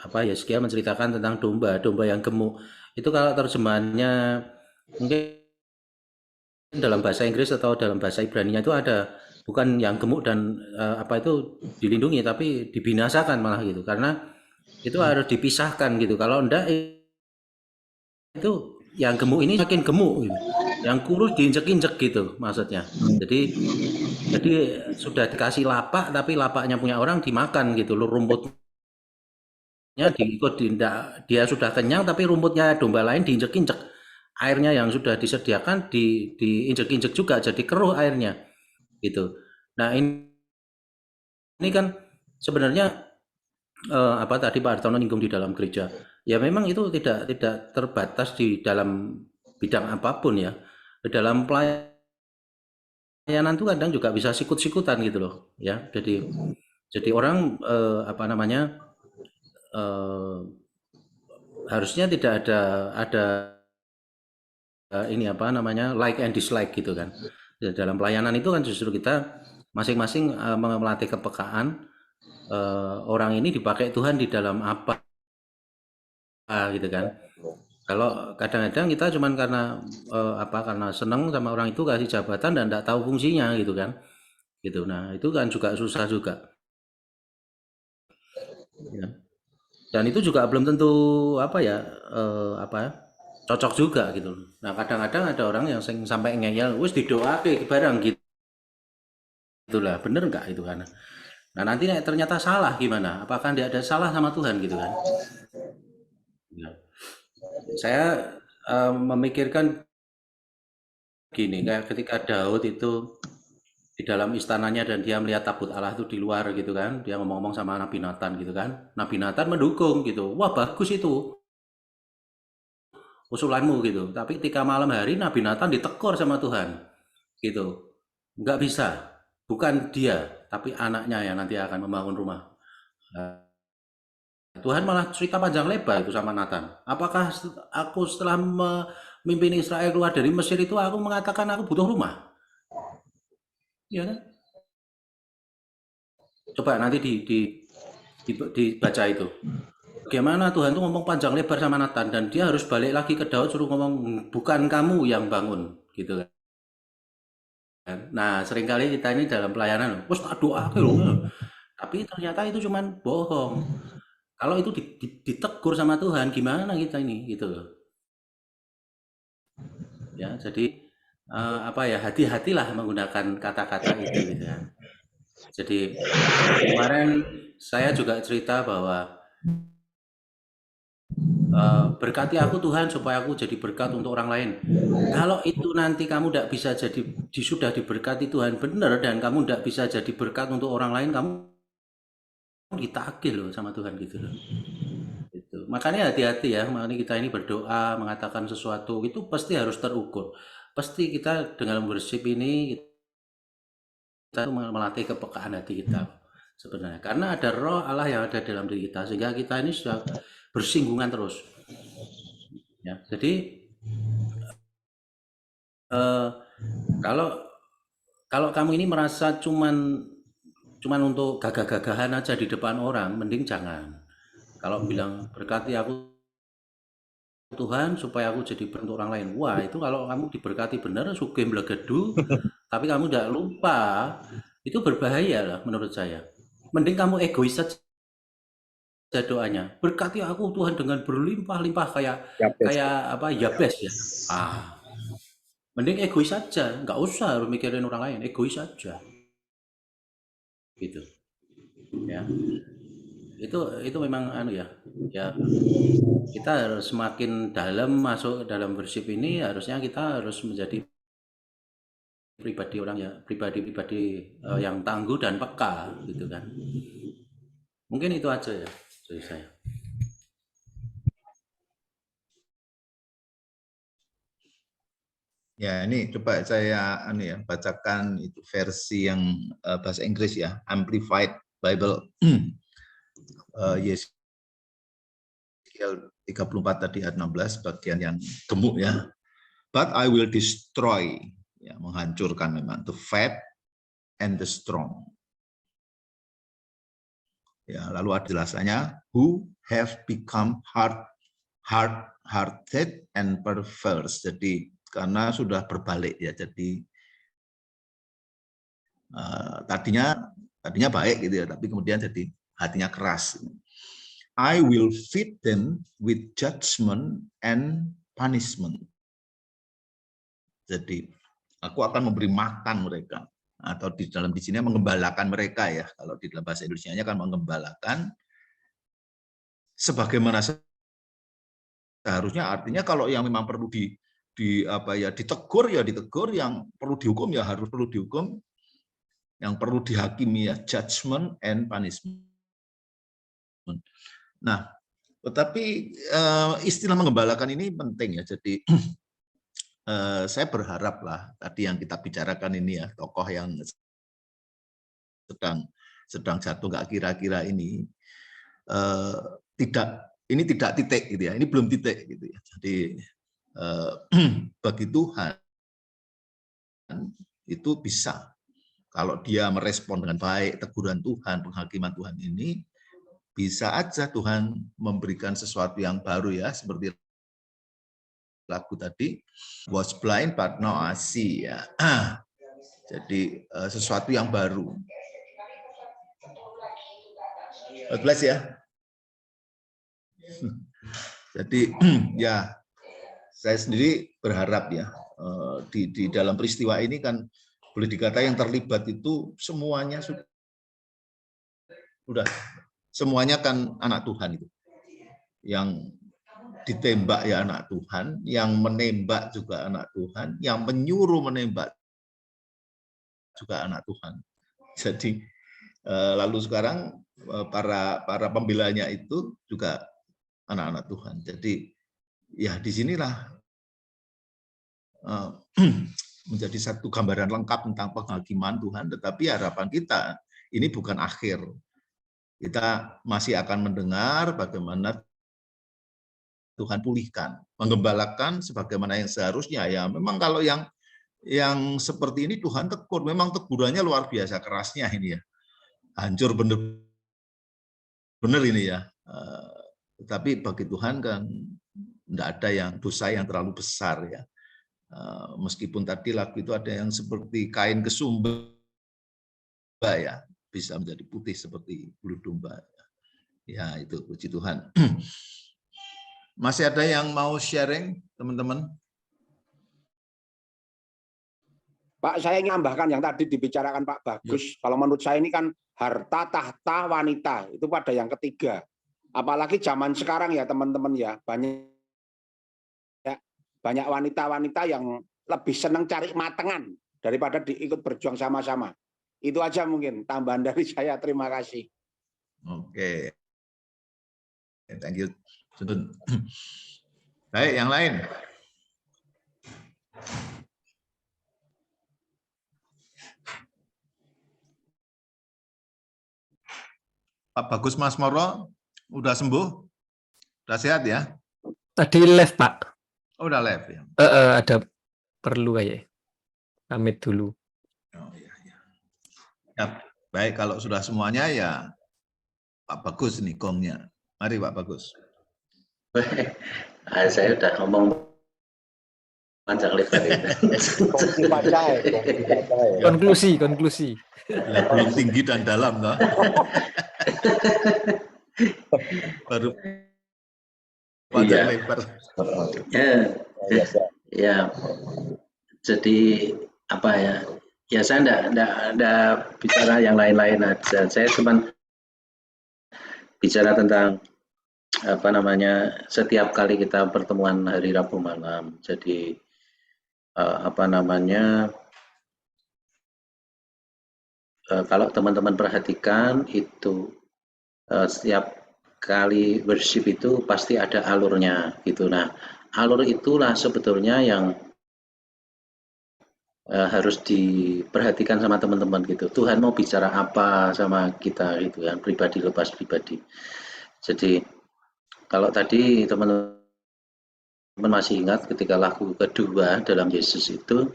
Yeskiel menceritakan tentang domba yang gemuk. Itu kalau terjemahannya mungkin dalam bahasa Inggris atau dalam bahasa Ibrani-nya itu ada, bukan yang gemuk dan itu dilindungi, tapi dibinasakan malah gitu, karena itu harus dipisahkan gitu. Kalau enggak itu yang gemuk ini makin gemuk gitu. Yang kurus diinjek-injek gitu maksudnya. Jadi sudah dikasih lapak, tapi lapaknya punya orang dimakan gitu loh, rumputnya dia sudah kenyang, tapi rumputnya domba lain diinjek-injek. Airnya yang sudah disediakan diinjek-injek juga, jadi keruh airnya gitu. Nah ini kan sebenarnya tadi Pak Hartono nyinggung di dalam gereja. Ya memang itu tidak terbatas di dalam bidang apapun ya. Di dalam pelayanan itu kadang juga bisa sikut-sikutan gitu loh ya. Jadi orang harusnya tidak ada like and dislike gitu kan. Dalam pelayanan itu kan justru kita masing-masing melatih kepekaan. Orang ini dipakai Tuhan di dalam apa gitu kan. Kalau kadang-kadang kita cuman karena senang sama orang itu kasih jabatan dan tidak tahu fungsinya gitu kan, gitu. Nah itu kan juga susah juga ya. Dan itu juga belum tentu cocok juga gitu. Nah kadang-kadang ada orang yang sampai ngeyel, wis didoake barang gitu, itulah bener nggak itu kan. Nah nanti ternyata salah gimana? Apakah dia ada salah sama Tuhan gitu kan? Ya. Saya memikirkan gini, kayak ketika Daud itu di dalam istananya dan dia melihat tabut Allah itu di luar gitu kan, dia ngomong-ngomong sama Nabi Nathan gitu kan. Nabi Nathan mendukung gitu, wah bagus itu usulanmu gitu. Tapi ketika malam hari Nabi Nathan ditegur sama Tuhan gitu, nggak bisa, bukan dia tapi anaknya yang nanti akan membangun rumah. Tuhan malah cerita panjang lebar itu sama Nathan. Apakah aku setelah memimpin Israel keluar dari Mesir itu aku mengatakan aku butuh rumah? Ya kan? Coba nanti dibaca itu. Bagaimana Tuhan itu ngomong panjang lebar sama Nathan dan dia harus balik lagi ke Daud suruh ngomong bukan kamu yang bangun gitu kan. Nah seringkali kita ini dalam pelayanan, wes tak doa loh, tapi ternyata itu cuman bohong. Kalau itu ditegur sama Tuhan, gimana kita ini gitu loh. Ya, jadi hati-hatilah menggunakan kata-kata itu gitu ya. Jadi kemarin saya juga cerita bahwa berkati aku Tuhan supaya aku jadi berkat untuk orang lain. Kalau itu nanti kamu tidak bisa sudah diberkati Tuhan benar dan kamu tidak bisa jadi berkat untuk orang lain, kamu ditagih loh sama Tuhan gitu loh. Gitu. Makanya hati-hati ya, makanya kita ini berdoa mengatakan sesuatu itu pasti harus terukur. Pasti kita dengan worship ini kita melatih kepekaan hati kita sebenarnya. Karena ada roh Allah yang ada dalam diri kita sehingga kita ini sudah bersinggungan terus. Ya, jadi kalau kamu ini merasa cuman untuk gagah-gagahan aja di depan orang, mending jangan. Kalau bilang berkati aku Tuhan supaya aku jadi berkat untuk orang lain, wah itu kalau kamu diberkati benar, sugih melegedu, tapi kamu tidak lupa, itu berbahaya lah menurut saya. Mending kamu egois saja doanya, berkati aku Tuhan dengan berlimpah-limpah kayak Yabes ya. Mending egois saja, nggak usah harus mikirin orang lain, egois saja. Gitu. Ya. Itu memang ya kita harus semakin dalam masuk dalam worship ini, harusnya kita harus menjadi pribadi yang tangguh dan peka gitu kan. Mungkin itu aja ya dari saya. Ya, ini coba saya bacakan itu versi yang bahasa Inggris ya, Amplified Bible. Yeskiel 34 tadi ayat 16 bagian yang gemuk ya. But I will destroy, ya, menghancurkan memang, the fat and the strong. Ya, lalu ada jelasannya, who have become hard-hearted and perverse. Jadi karena sudah berbalik ya, jadi tadinya baik gitu ya, tapi kemudian jadi hatinya keras. I will feed them with judgment and punishment. Jadi aku akan memberi makan mereka, atau di sini mengembalakan mereka ya. Kalau di dalam bahasa Indonesianya kan mengembalakan, sebagaimana seharusnya. Artinya kalau yang memang perlu ditegur ya ditegur, yang perlu dihukum ya harus perlu dihukum, yang perlu dihakimi ya judgment and punishment. Nah, tetapi istilah mengembalakan ini penting ya. Jadi saya berharap lah tadi yang kita bicarakan ini ya, tokoh yang sedang jatuh nggak kira-kira ini tidak titik gitu ya, ini belum titik gitu ya. Jadi bagi Tuhan itu bisa, kalau dia merespon dengan baik teguran Tuhan, penghakiman Tuhan ini, bisa aja Tuhan memberikan sesuatu yang baru ya, seperti lagu tadi, was blind but now I see ya. Jadi sesuatu yang baru. God bless ya. Jadi ya saya sendiri berharap ya di dalam peristiwa ini kan boleh dikata yang terlibat itu semuanya sudah semuanya kan anak Tuhan itu. Yang ditembak ya anak Tuhan, yang menembak juga anak Tuhan, yang menyuruh menembak juga anak Tuhan. Jadi lalu sekarang para pembelanya itu juga anak-anak Tuhan. Jadi ya disinilah menjadi satu gambaran lengkap tentang penghakiman Tuhan. Tetapi harapan kita ini bukan akhir. Kita masih akan mendengar bagaimana Tuhan pulihkan, menggembalakan sebagaimana yang seharusnya ya. Memang kalau yang seperti ini Tuhan tegur, memang tegurannya luar biasa kerasnya ini ya. Hancur bener ini ya. Tetapi bagi Tuhan kan tidak ada yang dosa yang terlalu besar ya. Meskipun tadi lagu itu ada yang seperti kain kesumba ya, bisa menjadi putih seperti bulu domba. Ya itu puji Tuhan. Masih ada yang mau sharing teman-teman? Pak, saya ingin tambahkan yang tadi dibicarakan Pak Bagus. Kalau menurut saya ini kan harta tahta wanita, itu pada yang ketiga. Apalagi zaman sekarang ya teman-teman ya, banyak wanita-wanita yang lebih senang cari matengan daripada diikut berjuang sama-sama. Itu aja mungkin tambahan dari saya. Terima kasih. Oke. Thank you. Baik, yang lain. Pak Bagus Mas Moro, udah sembuh? Udah sehat ya? Tadi live, Pak. Oh, udah live ya? Ada perlu kayak pamit dulu. Oh, iya. Ya, baik, kalau sudah semuanya ya Pak Bagus nih gongnya. Mari Pak Bagus. Saya udah ngomong panjang lebar itu. Konklusi. Ya, belum tinggi dan dalam, toh. Baru panjang lebar. Ya. Jadi apa ya? Ya saya enggak bicara yang lain-lain aja. Saya cuma bicara tentang apa namanya, setiap kali kita pertemuan hari Rabu malam. Jadi apa namanya, kalau teman-teman perhatikan itu setiap kali worship itu pasti ada alurnya gitu. Nah, alur itulah sebetulnya yang harus diperhatikan sama teman-teman gitu. Tuhan mau bicara apa sama kita gitu kan, pribadi lepas pribadi. Jadi kalau tadi teman-teman masih ingat ketika lagu kedua dalam Yesus itu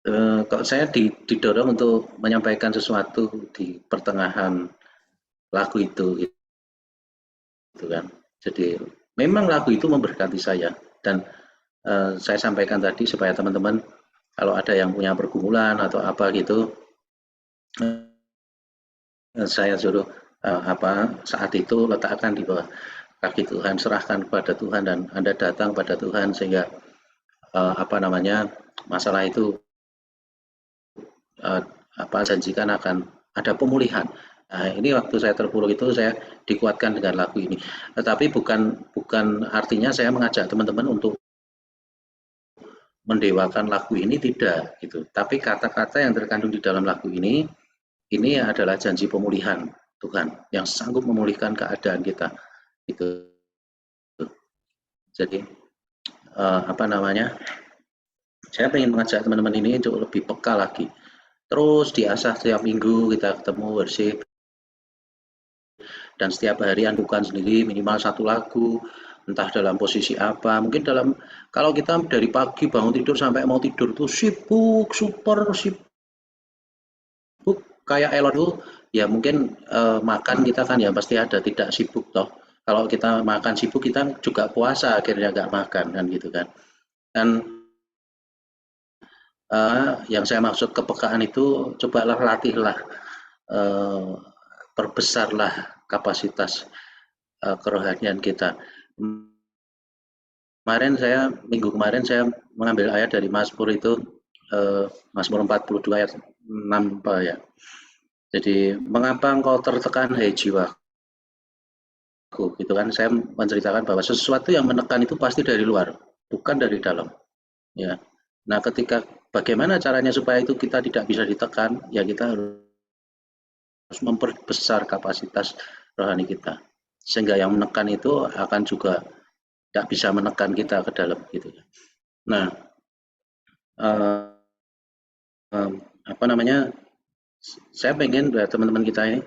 Kok saya didorong untuk menyampaikan sesuatu di pertengahan lagu itu, gitu kan. Jadi memang lagu itu memberkati saya, dan saya sampaikan tadi supaya teman-teman kalau ada yang punya pergumulan atau apa gitu, saya suruh saat itu letakkan di bawah kaki Tuhan, serahkan kepada Tuhan, dan Anda datang pada Tuhan sehingga masalah itu janjikan akan ada pemulihan. Nah, ini waktu saya terpuruk itu saya dikuatkan dengan lagu ini. Tetapi bukan artinya saya mengajak teman-teman untuk mendewakan lagu ini, tidak gitu. Tapi kata-kata yang terkandung di dalam lagu ini adalah janji pemulihan Tuhan yang sanggup memulihkan keadaan kita. Gitu. Jadi saya ingin mengajak teman-teman ini untuk lebih peka lagi. Terus diasah setiap minggu kita ketemu worship, dan setiap hari andukan sendiri minimal 1 lagu, entah dalam posisi apa. Mungkin kalau kita dari pagi bangun tidur sampai mau tidur tuh sibuk, super sibuk kayak Elon tuh, ya mungkin makan kita kan ya pasti ada tidak sibuk toh. Kalau kita makan sibuk, kita juga puasa akhirnya nggak makan kan gitu kan. Dan yang saya maksud kepekaan itu, cobalah latihlah, perbesarlah kapasitas kerohanian kita. Minggu kemarin saya mengambil ayat dari Mazmur itu, Mazmur 42 ayat 6 ya. Jadi, mengapa engkau tertekan hai jiwaku, gitu kan. Saya menceritakan bahwa sesuatu yang menekan itu pasti dari luar, bukan dari dalam. Ya. Nah, bagaimana caranya supaya itu kita tidak bisa ditekan? Ya kita harus memperbesar kapasitas rohani kita, sehingga yang menekan itu akan juga tidak bisa menekan kita ke dalam gitu. Nah, saya pengen teman-teman kita ini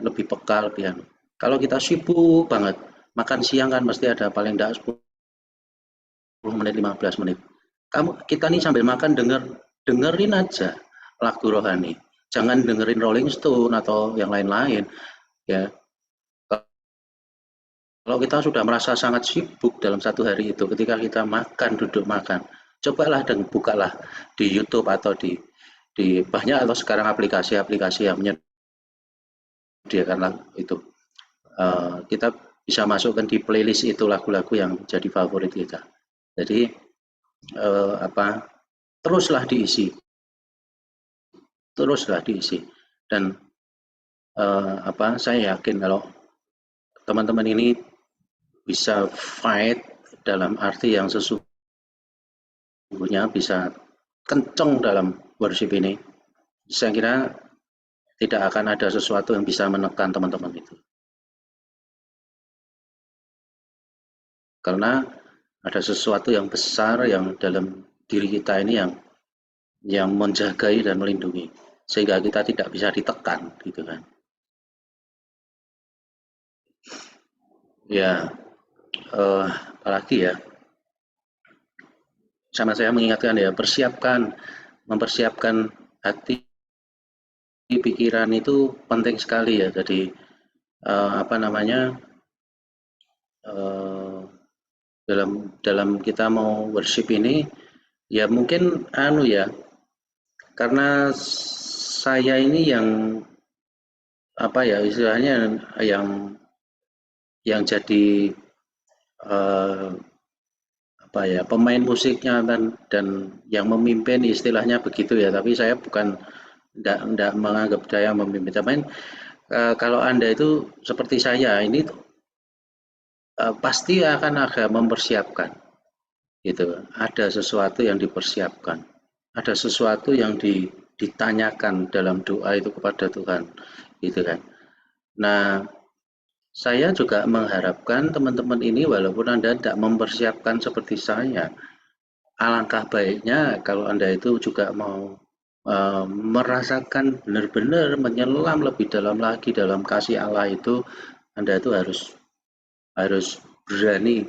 lebih peka, lebih kalau kita sibuk banget, makan siang kan mesti ada paling tidak 10 menit, 15 menit. Kita nih sambil makan dengerin aja lagu rohani. Jangan dengerin Rolling Stone atau yang lain-lain. Ya. Kalau kita sudah merasa sangat sibuk dalam satu hari itu, ketika kita duduk makan, cobalah dan bukalah di YouTube atau di banyak atau sekarang aplikasi-aplikasi yang menyediakan lagu itu. Kita bisa masukkan di playlist itu lagu-lagu yang jadi favorit kita. Jadi teruslah diisi, dan saya yakin kalau teman-teman ini bisa fight dalam arti yang sesungguhnya, bisa kenceng dalam worship ini, saya kira tidak akan ada sesuatu yang bisa menekan teman-teman itu. Karena ada sesuatu yang besar yang dalam diri kita ini yang menjagai dan melindungi, sehingga kita tidak bisa ditekan, gitu kan. Ya, apalagi ya, sama saya mengingatkan ya, mempersiapkan hati, pikiran itu penting sekali ya. Jadi dalam kita mau worship ini, ya mungkin karena saya ini yang istilahnya yang jadi pemain musiknya dan yang memimpin, istilahnya begitu ya. Tapi saya tidak menganggap saya memimpin. Tapi kalau Anda itu seperti saya ini pasti akan agak mempersiapkan, gitu. Ada sesuatu yang dipersiapkan, ada sesuatu yang ditanyakan dalam doa itu kepada Tuhan, gitu kan. Nah, saya juga mengharapkan teman-teman ini, walaupun Anda tidak mempersiapkan seperti saya, alangkah baiknya kalau Anda itu juga mau merasakan benar-benar menyelam lebih dalam lagi dalam kasih Allah itu. Anda itu harus berani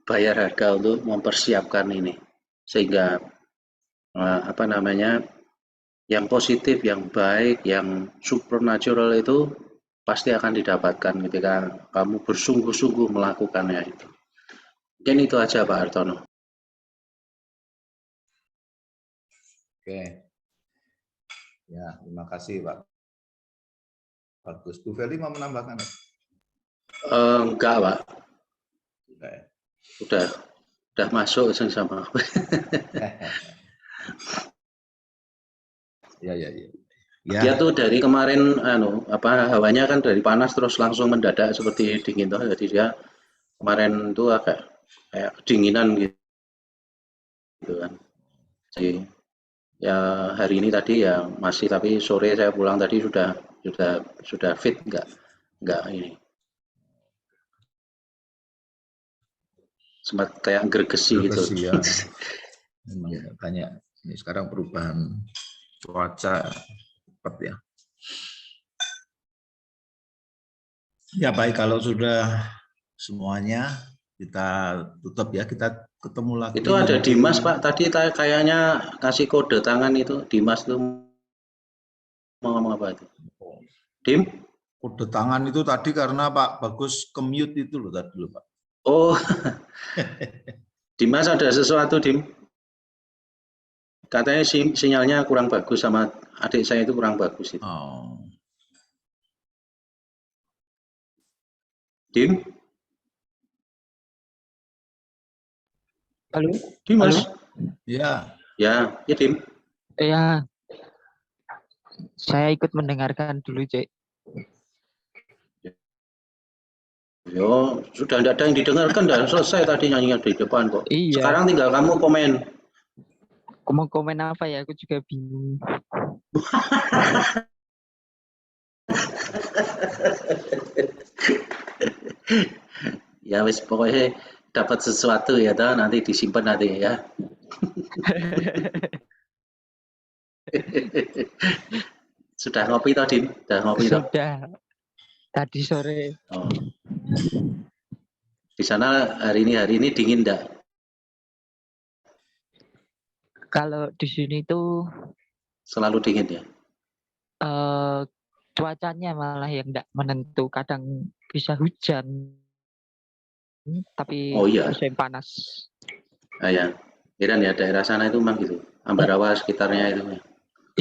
bayar harga untuk mempersiapkan ini. sehingga apa namanya, yang positif, yang baik, yang supernatural itu pasti akan didapatkan ketika kamu bersungguh-sungguh melakukannya itu. Mungkin itu aja Pak Hartono. Oke. Ya, terima kasih Pak. Bagus. Bu Feli mau menambahkan? Enggak Pak, Oke. udah masuk sama aku. Ya. Dia tuh dari kemarin hawanya kan dari panas terus langsung mendadak seperti dingin tuh, jadi dia kemarin tuh agak kayak kedinginan gitu kan. Jadi ya hari ini tadi ya masih, tapi sore saya pulang tadi sudah fit, enggak ini. Sempat kayak gergesi gitu. Ya. Memang banyak ini sekarang perubahan cuaca cepat ya. Ya baik, kalau sudah semuanya kita tutup ya, kita ketemu lagi. Itu ada Dimas Pak, tadi kayaknya kasih kode tangan itu. Dimas tuh mau ngomong apa itu? Dim? Kode tangan itu tadi karena Pak Bagus ke-mute itu loh tadi loh Pak. Oh, Dimas ada sesuatu Dim? Katanya sinyalnya kurang bagus, sama adik saya itu kurang bagus itu. Oh. Dim? Halo? Dimas? Halo? Ya, Dim. Ya, saya ikut mendengarkan dulu, Cek. Yo, sudah tidak ada yang didengarkan, dah selesai tadi nyanyinya di depan kok. Iya. Sekarang tinggal kamu komen. Mau komen apa ya? Aku juga bingung. Ya wis, pokoknya dapat sesuatu ya toh, nanti disimpan nanti ya. Sudah ngopi toh, Dim? Sudah ngopi toh? Sudah. Tadi sore. Oh. Di sana hari ini dingin enggak? Kalau di sini tuh Selalu dingin ya? Cuacanya malah yang enggak menentu. Kadang bisa hujan. Tapi musim panas. Ah, ya. Iran ya, daerah sana itu memang gitu. Ambarawa sekitarnya itu.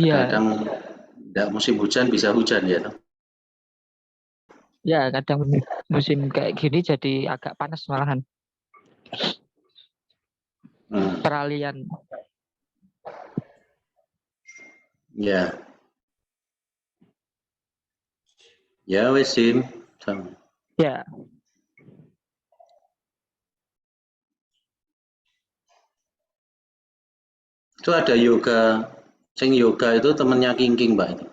Kadang enggak musim hujan bisa hujan ya toh? Ya, kadang musim kayak gini jadi agak panas malahan. Peralihan. Ya. Ya wes Dim. Ya. Itu ada yoga. Sing yoga itu temennya King Mbak itu.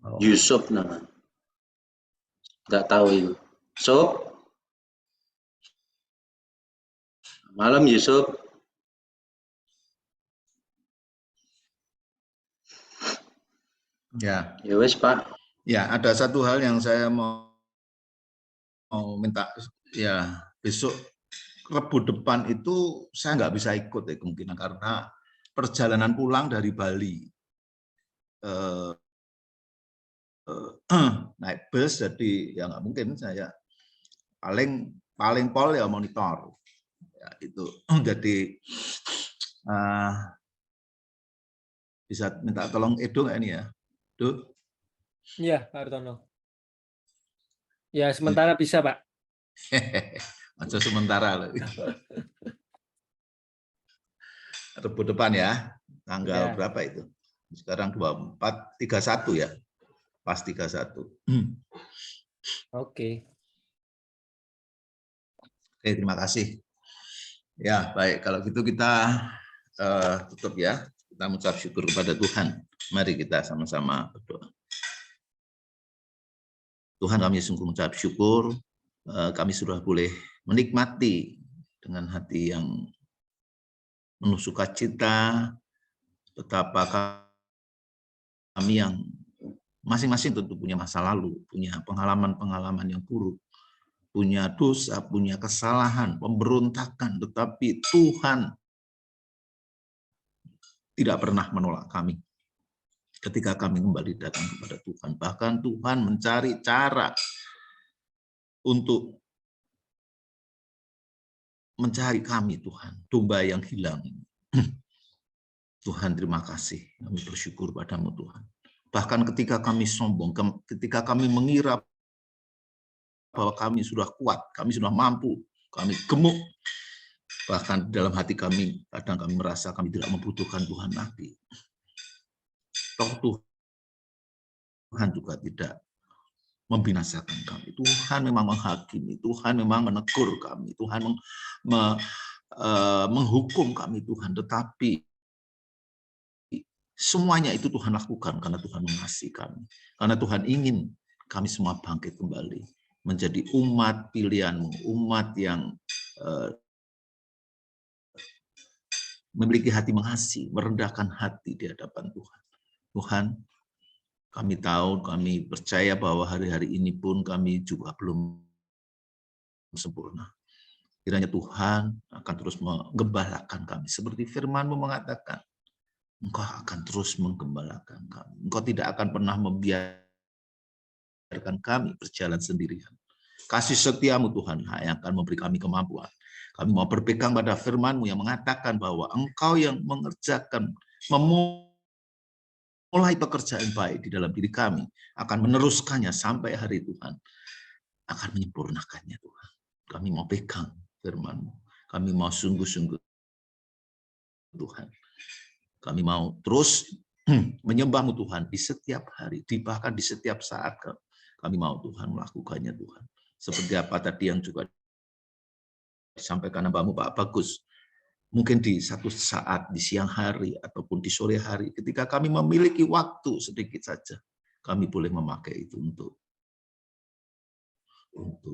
Oh. Yusuf namanya. Enggak tahu itu. Sob. Malam Yusuf. Ya. Ya wes Pak. Ya, ada satu hal yang saya mau minta ya, besok Rebu depan itu saya nggak bisa ikut ya kemungkinan karena perjalanan pulang dari Bali. Naik bus, jadi ya nggak mungkin, saya paling pol ya monitor ya, itu jadi bisa minta tolong Edo nggak ini ya, Edo? Iya Pak Hartono. Ya sementara bisa Pak. Masa sementara loh. Rebu depan ya, tanggal berapa itu? Sekarang 24, 31 ya. Pas 31. Oke. Oke, terima kasih. Ya, baik. Kalau gitu kita tutup ya. Kita mengucap syukur kepada Tuhan. Mari kita sama-sama berdoa. Tuhan, kami sungguh mengucap syukur. Kami sudah boleh menikmati dengan hati yang penuh sukacita betapa kami yang masing-masing tentu punya masa lalu, punya pengalaman-pengalaman yang buruk, punya dosa, punya kesalahan, pemberontakan, tetapi Tuhan tidak pernah menolak kami ketika kami kembali datang kepada Tuhan. Bahkan Tuhan mencari cara untuk mencari kami, Tuhan, domba yang hilang. Tuhan, terima kasih. Kami bersyukur padamu, Tuhan. Bahkan ketika kami sombong, ketika kami mengira bahwa kami sudah kuat, kami sudah mampu, kami gemuk, bahkan dalam hati kami, kadang kami merasa kami tidak membutuhkan Tuhan lagi. Toh Tuhan juga tidak membinasakan kami. Tuhan memang menghakimi, Tuhan memang menegur kami, Tuhan menghukum kami, Tuhan. Tetapi semuanya itu Tuhan lakukan karena Tuhan mengasihi kami. Karena Tuhan ingin kami semua bangkit kembali menjadi umat pilihan-Mu, umat yang memiliki hati mengasihi, merendahkan hati di hadapan Tuhan. Tuhan, kami tahu, kami percaya bahwa hari-hari ini pun kami juga belum sempurna. Kiranya Tuhan akan terus menggembalakan kami. Seperti firman-Mu mengatakan, Engkau akan terus menggembalakan kami. Engkau tidak akan pernah membiarkan kami berjalan sendirian. Kasih setiamu Tuhan yang akan memberi kami kemampuan. Kami mau berpegang pada firman-Mu yang mengatakan bahwa Engkau yang mengerjakan, memulai pekerjaan baik di dalam diri kami, akan meneruskannya sampai hari Tuhan, akan menyempurnakannya Tuhan. Kami mau pegang firman-Mu. Kami mau sungguh-sungguh Tuhan. Kami mau terus menyembah-Mu Tuhan di setiap hari, bahkan di setiap saat. Kami mau Tuhan melakukannya Tuhan. Seperti apa tadi yang juga disampaikan Bapak-Mu Pak Bagus. Mungkin di satu saat, di siang hari, ataupun di sore hari, ketika kami memiliki waktu sedikit saja, kami boleh memakai itu untuk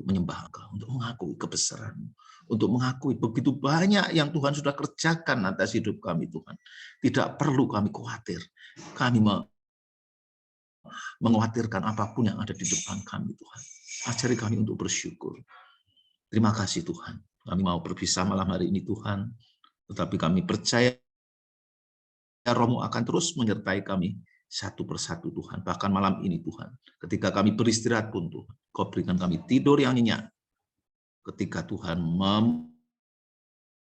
menyembah Engkau, untuk mengakui kebesaran-Mu, untuk mengakui begitu banyak yang Tuhan sudah kerjakan atas hidup kami Tuhan. Tidak perlu kami khawatir. Kami mengkhawatirkan apapun yang ada di depan kami Tuhan. Ajari kami untuk bersyukur. Terima kasih Tuhan. Kami mau berpisah malam hari ini Tuhan, tetapi kami percaya Roh-Mu akan terus menyertai kami satu persatu Tuhan. Bahkan malam ini Tuhan, ketika kami beristirahat pun Tuhan, Kau berikan kami tidur yang nyenyak. Ketika Tuhan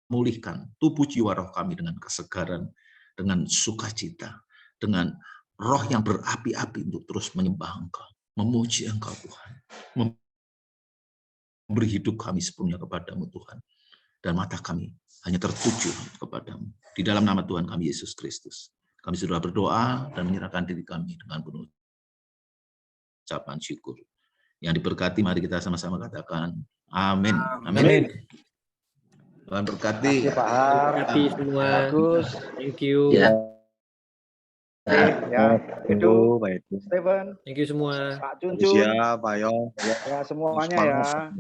memulihkan tubuh jiwa roh kami dengan kesegaran, dengan sukacita, dengan roh yang berapi-api untuk terus menyembah Engkau, memuji Engkau Tuhan, memberi hidup kami sepenuhnya kepadamu Tuhan, dan mata kami hanya tertuju kepadamu. Di dalam nama Tuhan kami Yesus Kristus, kami sudah berdoa dan menyerahkan diri kami dengan penuh ucapan syukur. Yang diberkati, mari kita sama-sama katakan amin. Amin. Tuhan berkati. Pak Har, Berkati semua. Bagus. Thank you. Ya. Ya, Edu, Stephen, Thank you semua. Pak Cuncun, Ya, Pak Yo. ya semuanya ya.